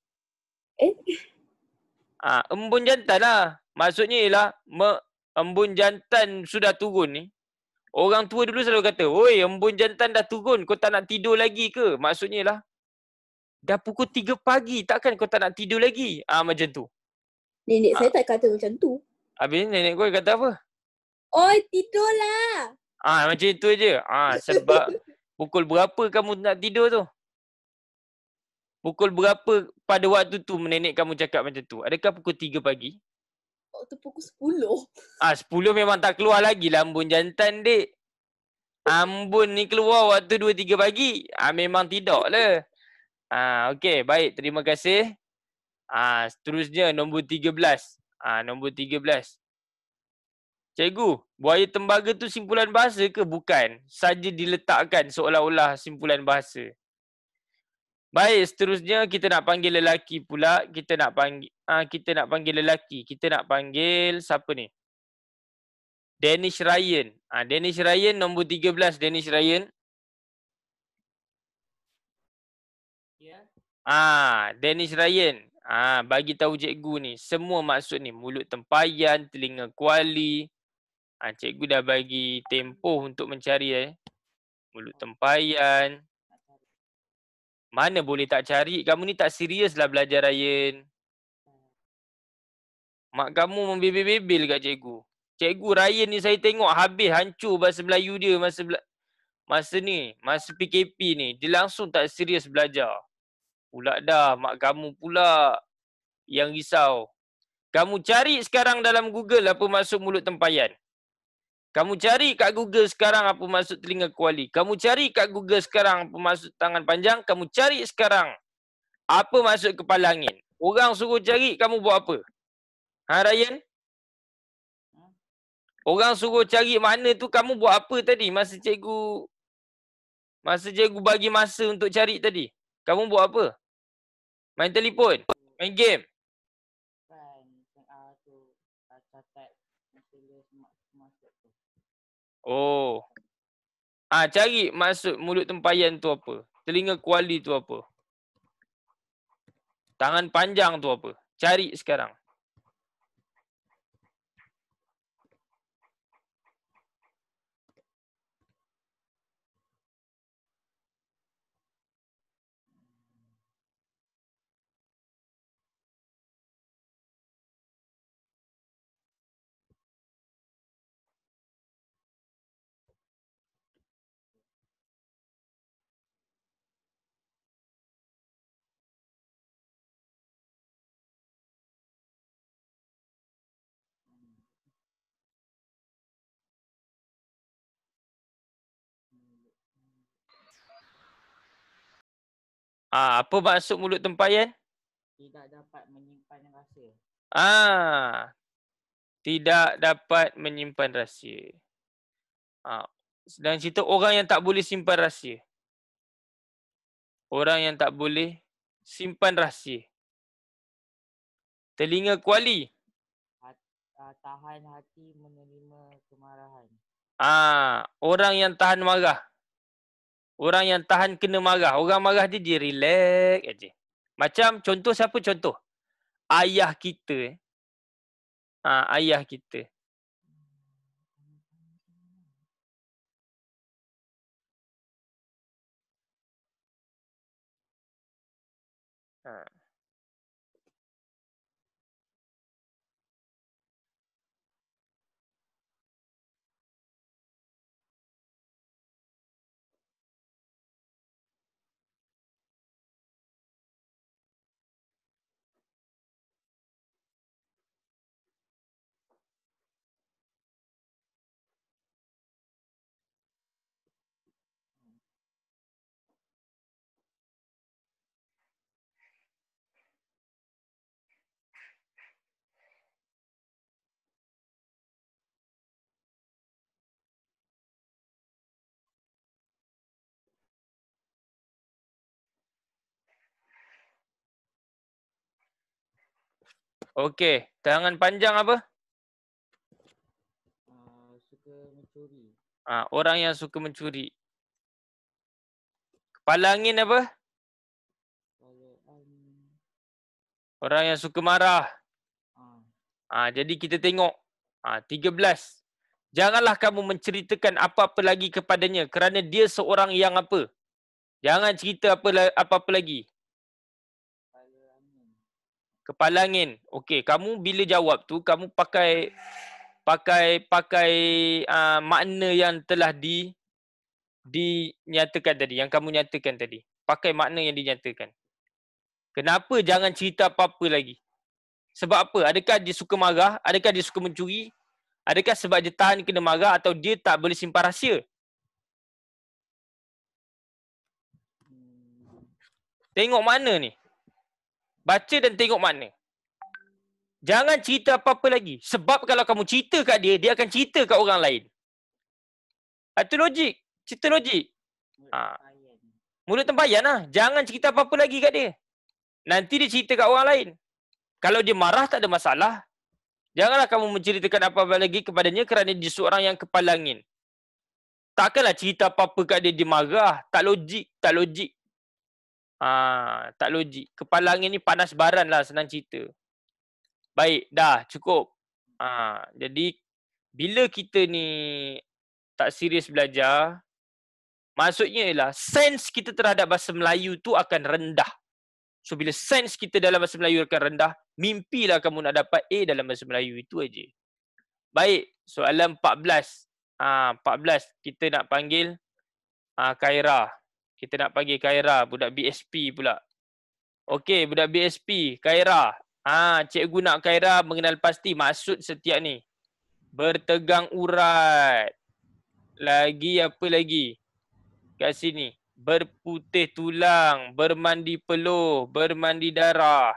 Embun jantan lah. Maksudnya ialah embun jantan sudah turun ni. Orang tua dulu selalu kata, oi embun jantan dah turun, kau tak nak tidur lagi ke? Maksudnya ialah dah pukul 3 pagi, takkan kau tak nak tidur lagi? Macam tu. Nenek saya tak kata macam tu. Habis nenek kau kata apa? Oi, tidurlah. Macam itu aje. Sebab pukul berapa kamu nak tidur tu? Pukul berapa pada waktu tu nenek kamu cakap macam tu? Adakah pukul 3 pagi? Waktu pukul 10. 10 memang tak keluar lagi lah embun jantan, dek. Embun ni keluar waktu 2-3 pagi. Memang tidak lah. Okey, baik. Terima kasih. Seterusnya nombor 13. Nombor 13. Cikgu, buaya tembaga tu simpulan bahasa ke bukan? Saja diletakkan seolah-olah simpulan bahasa. Baik, seterusnya kita nak panggil lelaki pula. Kita nak panggil lelaki. Kita nak panggil siapa ni? Danish Ryan. Danish Ryan nombor 13, Danish Ryan. Ya. Danish Ryan. Bagi tahu cikgu ni. Semua maksud ni. Mulut tempayan, telinga kuali. Cikgu dah bagi tempoh untuk mencari mulut tempayan. Mana boleh tak cari? Kamu ni tak serius lah belajar, Ryan. Mak kamu membebel-bebel kat cikgu. Cikgu Ryan ni saya tengok habis hancur bahasa Melayu dia masa PKP ni. Dia langsung tak serius belajar. Pula dah mak kamu pula yang risau. Kamu cari sekarang dalam Google apa maksud mulut tempayan. Kamu cari kat Google sekarang apa maksud telinga kuali. Kamu cari kat Google sekarang apa maksud tangan panjang. Kamu cari sekarang apa maksud kepala angin. Orang suruh cari, kamu buat apa? Ryan? Orang suruh cari mana tu, kamu buat apa tadi masa cikgu bagi masa untuk cari tadi? Kamu buat apa? Main telefon? Main game? Oh. Cari maksud mulut tempayan tu apa? Telinga kuali tu apa? Tangan panjang tu apa? Cari sekarang. Apa maksud mulut tempayan? Tidak dapat menyimpan rahsia. Tidak dapat menyimpan rahsia. Dan cerita orang yang tak boleh simpan rahsia. Orang yang tak boleh simpan rahsia. Telinga kuali. Tahan hati menerima kemarahan. Orang yang tahan marah. Orang yang tahan kena marah. Orang marah dia relax aje. Macam contoh siapa contoh? Ayah kita. Ayah kita. Okey, tangan panjang apa? Suka mencuri. Orang yang suka mencuri. Kepala angin apa? Orang yang suka marah. Jadi kita tengok 13. Janganlah kamu menceritakan apa-apa lagi kepadanya kerana dia seorang yang apa? Jangan cerita apa-apa lagi. Kepala angin. Okey, kamu bila jawab tu kamu pakai makna yang telah dinyatakan tadi, yang kamu nyatakan tadi. Pakai makna yang dinyatakan. Kenapa jangan cerita apa-apa lagi? Sebab apa? Adakah dia suka marah? Adakah dia suka mencuri? Adakah sebab dia tahan kena marah atau dia tak boleh simpan rahsia? Tengok mana ni? Baca dan tengok mana. Jangan cerita apa-apa lagi. Sebab kalau kamu cerita kat dia, dia akan cerita kat orang lain. Itu logik. Cerita logik. Mulut tempayan lah. Jangan cerita apa-apa lagi kat dia. Nanti dia cerita kat orang lain. Kalau dia marah tak ada masalah. Janganlah kamu menceritakan apa-apa lagi kepadanya kerana dia seorang yang kepala angin. Takkanlah cerita apa-apa kat dia, dia marah. Tak logik. Tak logik. Tak logik. Kepala angin ni panas baran lah, senang cerita. Baik, dah cukup. Jadi bila kita ni tak serius belajar, maksudnya ialah sense kita terhadap bahasa Melayu tu akan rendah. So bila sense kita dalam bahasa Melayu akan rendah, mimpilah kamu nak dapat A dalam bahasa Melayu, itu aja. Baik, soalan 14. 14 kita nak panggil Khaira. Kita nak panggil Khaira, budak BSP pula. Okey, budak BSP, Khaira. Cikgu nak Khaira mengenal pasti maksud setiap ni. Bertegang urat. Lagi apa lagi? Kat sini. Berputih tulang, bermandi peluh, bermandi darah.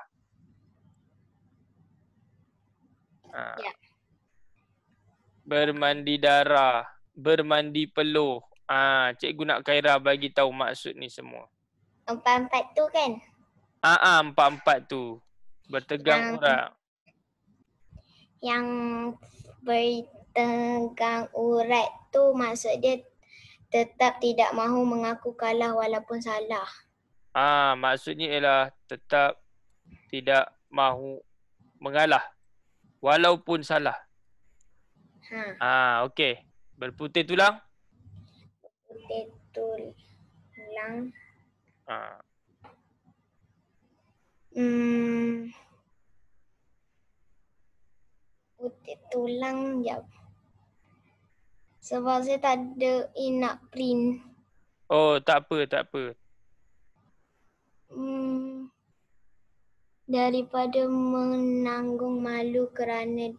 Ya. Bermandi darah, bermandi peluh. Cikgu nak Khaira bagi tahu maksud ni semua. 4-4 tu kan? 4-4 tu. Bertegang urat. Yang bertegang urat tu maksud dia tetap tidak mahu mengaku kalah walaupun salah. Maksudnya ialah tetap tidak mahu mengalah walaupun salah. Okey. Berputih tulang? Putih tulang. Putih tulang, jap. Sebab saya tak ada nak print. Oh, tak apa, tak apa. Daripada menanggung malu kerana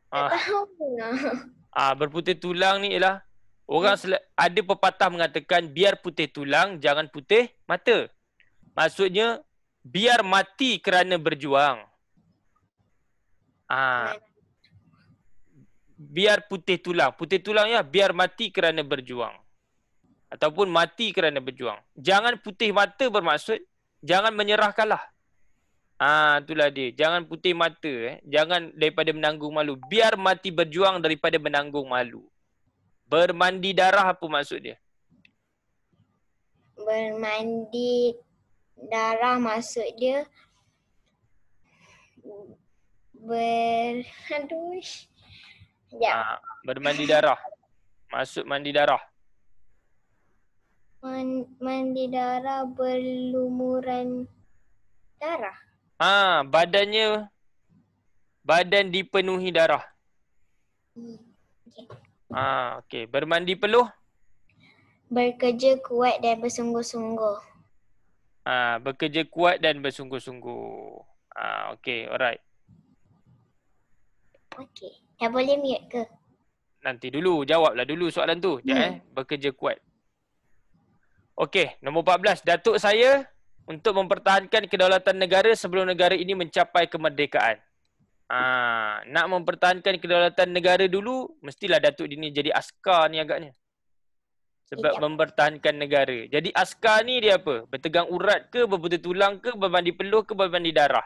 tak tahu lah. Berputih tulang ni ialah Ada pepatah mengatakan biar putih tulang, jangan putih mata. Maksudnya biar mati kerana berjuang. Biar putih tulang ya, biar mati kerana berjuang. Ataupun mati kerana berjuang. Jangan putih mata bermaksud jangan menyerah kalah. Itulah dia. Jangan putih mata. Jangan daripada menanggung malu. Biar mati berjuang daripada menanggung malu. Bermandi darah apa maksud dia? Bermandi darah maksud dia Bermandi darah. Maksud mandi darah. Mandi darah, berlumuran darah. Badan dipenuhi darah. Okey. Bermandi peluh. Bekerja kuat dan bersungguh-sungguh. Bekerja kuat dan bersungguh-sungguh. Okey, alright. Okey. Dah boleh mute ke? Nanti dulu, jawablah dulu soalan tu. Bekerja kuat. Okey, nombor 14. Datuk saya untuk mempertahankan kedaulatan negara sebelum negara ini mencapai kemerdekaan. Nak mempertahankan kedaulatan negara dulu, mestilah Datuk ni jadi askar ni agaknya. Sebab mempertahankan negara. Jadi askar ni dia apa? Bertegang urat ke, berputih tulang ke, bermandi peluh ke, bermandi darah?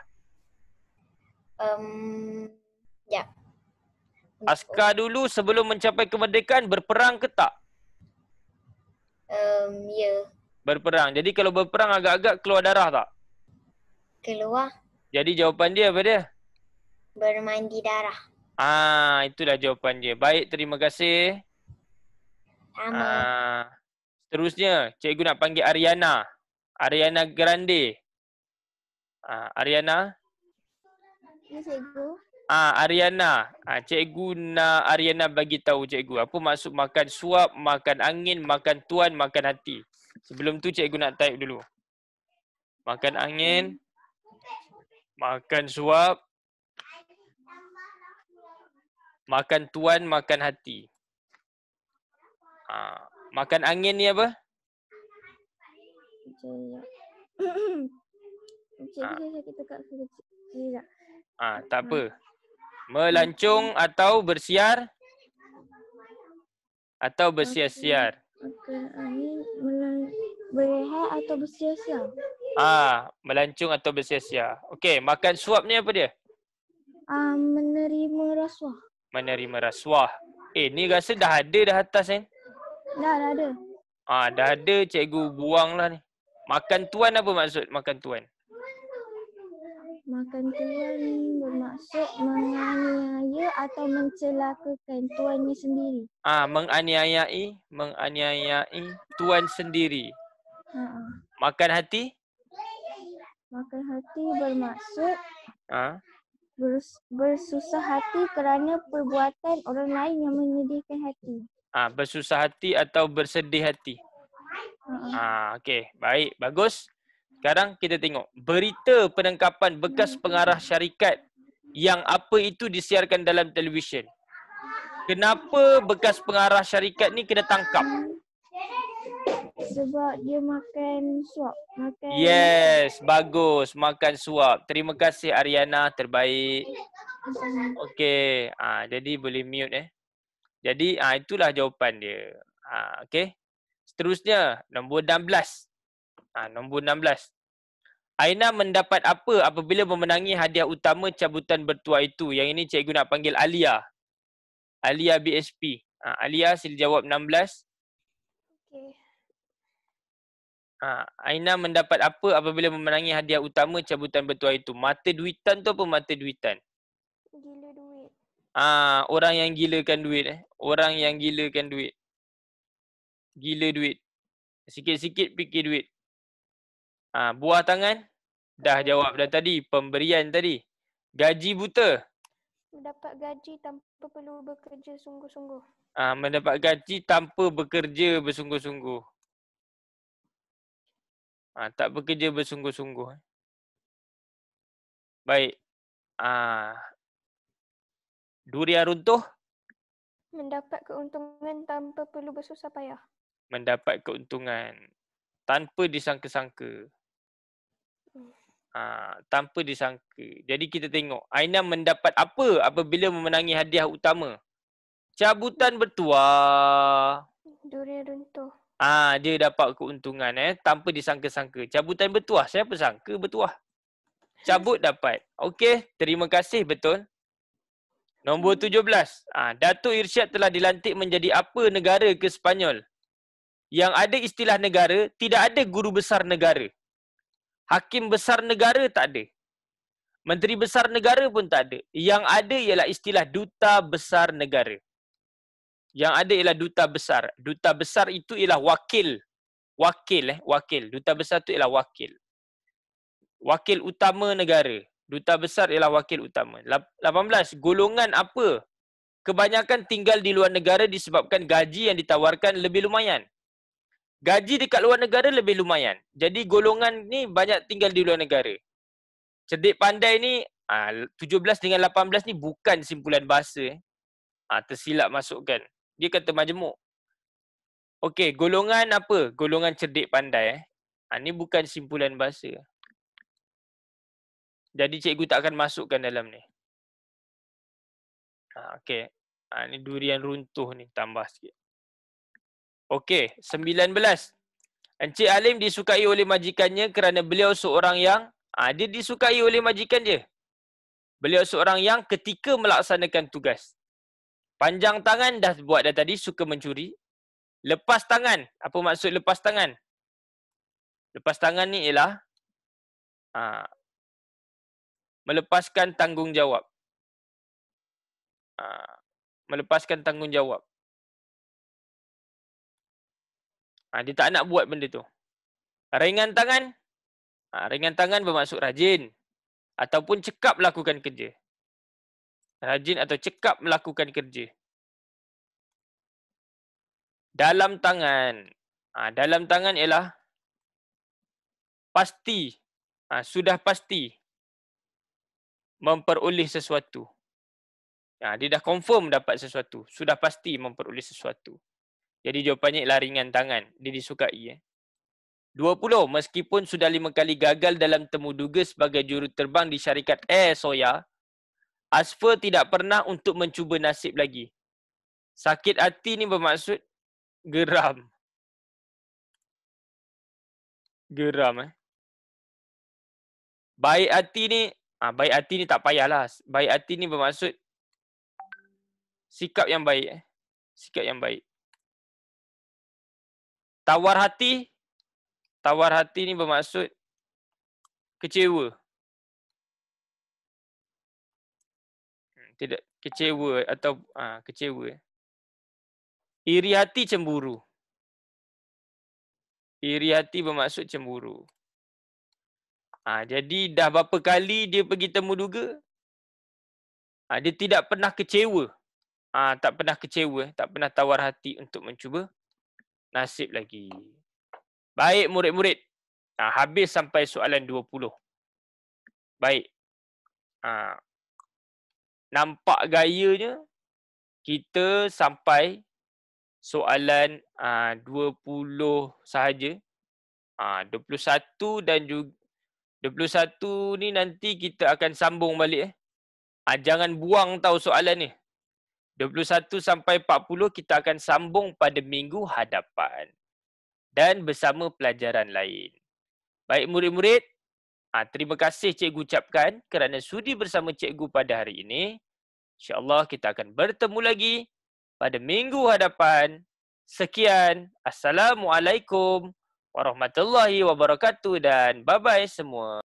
Askar dulu sebelum mencapai kemerdekaan berperang ke tak? Ya. Berperang. Jadi kalau berperang agak-agak keluar darah tak? Keluar. Jadi jawapan dia apa dia? Bermandi darah. Itulah jawapan dia. Baik, terima kasih. Sama. Seterusnya, cikgu nak panggil Ariana. Ariana Grande. Ariana. Ya, cikgu. Ariana. Cikgu nak Ariana bagi tahu cikgu. Apa maksud makan suap, makan angin, makan tuan, makan hati. Sebelum tu cikgu nak type dulu. Makan angin. Makan suap. Makan tuan, makan hati. Makan angin ni apa? Cikgu saya sakit tekak sekejap. Tak apa. Melancong atau bersiar? Atau bersiar-siar? Makan angin, berehat atau bersiar-siar? Melancong atau bersiar-siar. Okey, makan suap ni apa dia? Menerima rasuah. Menerima rasuah. Ni rasa dah ada dah atas ni. Dah ada. Dah ada, cikgu buang lah ni. Makan tuan apa maksud makan tuan? Makan tuan bermaksud menganiaya atau mencelakakan tuannya sendiri. Menganiayai tuan sendiri. Makan hati? Makan hati bermaksud bersusah hati kerana perbuatan orang lain yang menyedihkan hati. Bersusah hati atau bersedih hati. Okey, baik, bagus. Sekarang kita tengok berita penangkapan bekas pengarah syarikat yang apa itu disiarkan dalam televisyen. Kenapa bekas pengarah syarikat ni kena tangkap? Sebab dia makan suap. Yes, bagus. Makan suap. Terima kasih Ariana, terbaik. Okey, jadi boleh mute Jadi itulah jawapan dia. Okey. Seterusnya, nombor 16. Nombor 16. Aina mendapat apa apabila memenangi hadiah utama cabutan bertuah itu? Yang ini cikgu nak panggil Alia. Alia BSP. Alia sila jawab 16. Okey. Aina mendapat apa apabila memenangi hadiah utama cabutan bertuah itu? Mata duitan tu apa mata duitan? Gila duit. Orang yang gilakan duit Orang yang gilakan duit. Gila duit. Sikit-sikit fikir duit. Buah tangan? Dah jawab dah tadi. Pemberian tadi. Gaji buta? Mendapat gaji tanpa perlu bekerja sungguh-sungguh. Mendapat gaji tanpa bekerja bersungguh-sungguh. Tak bekerja bersungguh-sungguh. Baik. Durian runtuh? Mendapat keuntungan tanpa perlu bersusah payah. Mendapat keuntungan tanpa disangka-sangka. Tanpa disangka. Jadi kita tengok Aina mendapat apa apabila memenangi hadiah utama? Cabutan bertuah. Durian runtuh. Dia dapat keuntungan tanpa disangka-sangka. Cabutan bertuah. Siapa sangka bertuah? Cabut dapat. Okey, terima kasih, betul. Nombor 17. Datuk Irsyad telah dilantik menjadi apa negara ke Sepanyol? Yang ada istilah negara, tidak ada guru besar negara. Hakim besar negara tak ada. Menteri besar negara pun tak ada. Yang ada ialah istilah duta besar negara. Yang ada ialah duta besar. Duta besar itu ialah wakil. Wakil. Duta besar itu ialah wakil. Wakil utama negara. Duta besar ialah wakil utama. 18. Golongan apa? Kebanyakan tinggal di luar negara disebabkan gaji yang ditawarkan lebih lumayan. Gaji dekat luar negara lebih lumayan. Jadi golongan ni banyak tinggal di luar negara. Cerdik pandai ni 17 dengan 18 ni bukan simpulan bahasa. Tersilap masukkan. Dia kata majmuk. Okey, golongan apa? Golongan cerdik pandai. Ni bukan simpulan bahasa. Jadi cikgu tak akan masukkan dalam ni. Okey. Ni durian runtuh ni tambah sikit. Okey, 19. Encik Alim disukai oleh majikannya kerana beliau seorang yang dia disukai oleh majikan dia. Beliau seorang yang ketika melaksanakan tugas. Panjang tangan dah buat dah tadi, suka mencuri. Lepas tangan. Apa maksud lepas tangan? Lepas tangan ni ialah melepaskan tanggungjawab. Melepaskan tanggungjawab. Dia tak nak buat benda tu. Ringan tangan. Ringan tangan bermaksud rajin. Ataupun cekap lakukan kerja. Rajin atau cekap melakukan kerja. Dalam tangan. Dalam tangan ialah pasti. Sudah pasti memperoleh sesuatu. Dia dah confirm dapat sesuatu. Sudah pasti memperoleh sesuatu. Jadi jawapannya ialah ringan tangan. Dia disukai. 20. Meskipun sudah 5 kali gagal dalam temu duga sebagai juruterbang di syarikat Air Soya, Asfer tidak pernah untuk mencuba nasib lagi. Sakit hati ni bermaksud geram. Geram. Baik hati ni, baik hati ni tak payahlah. Baik hati ni bermaksud sikap yang baik. Sikap yang baik. Tawar hati. Tawar hati ni bermaksud kecewa. Tidak, kecewa atau kecewa. Iri hati cemburu. Iri hati bermaksud cemburu. Jadi dah berapa kali dia pergi temu duga, dia tidak pernah kecewa. Tak pernah kecewa, tak pernah tawar hati untuk mencuba nasib lagi. Baik murid-murid. Habis sampai soalan 20. Baik. Nampak gayanya kita sampai soalan 20 sahaja. 21 dan juga 21 ni nanti kita akan sambung balik. Jangan buang tahu soalan ni. 21 sampai 40 kita akan sambung pada minggu hadapan. Dan bersama pelajaran lain. Baik murid-murid, terima kasih cikgu ucapkan kerana sudi bersama cikgu pada hari ini. InsyaAllah kita akan bertemu lagi pada minggu hadapan. Sekian. Assalamualaikum warahmatullahi wabarakatuh dan bye-bye semua.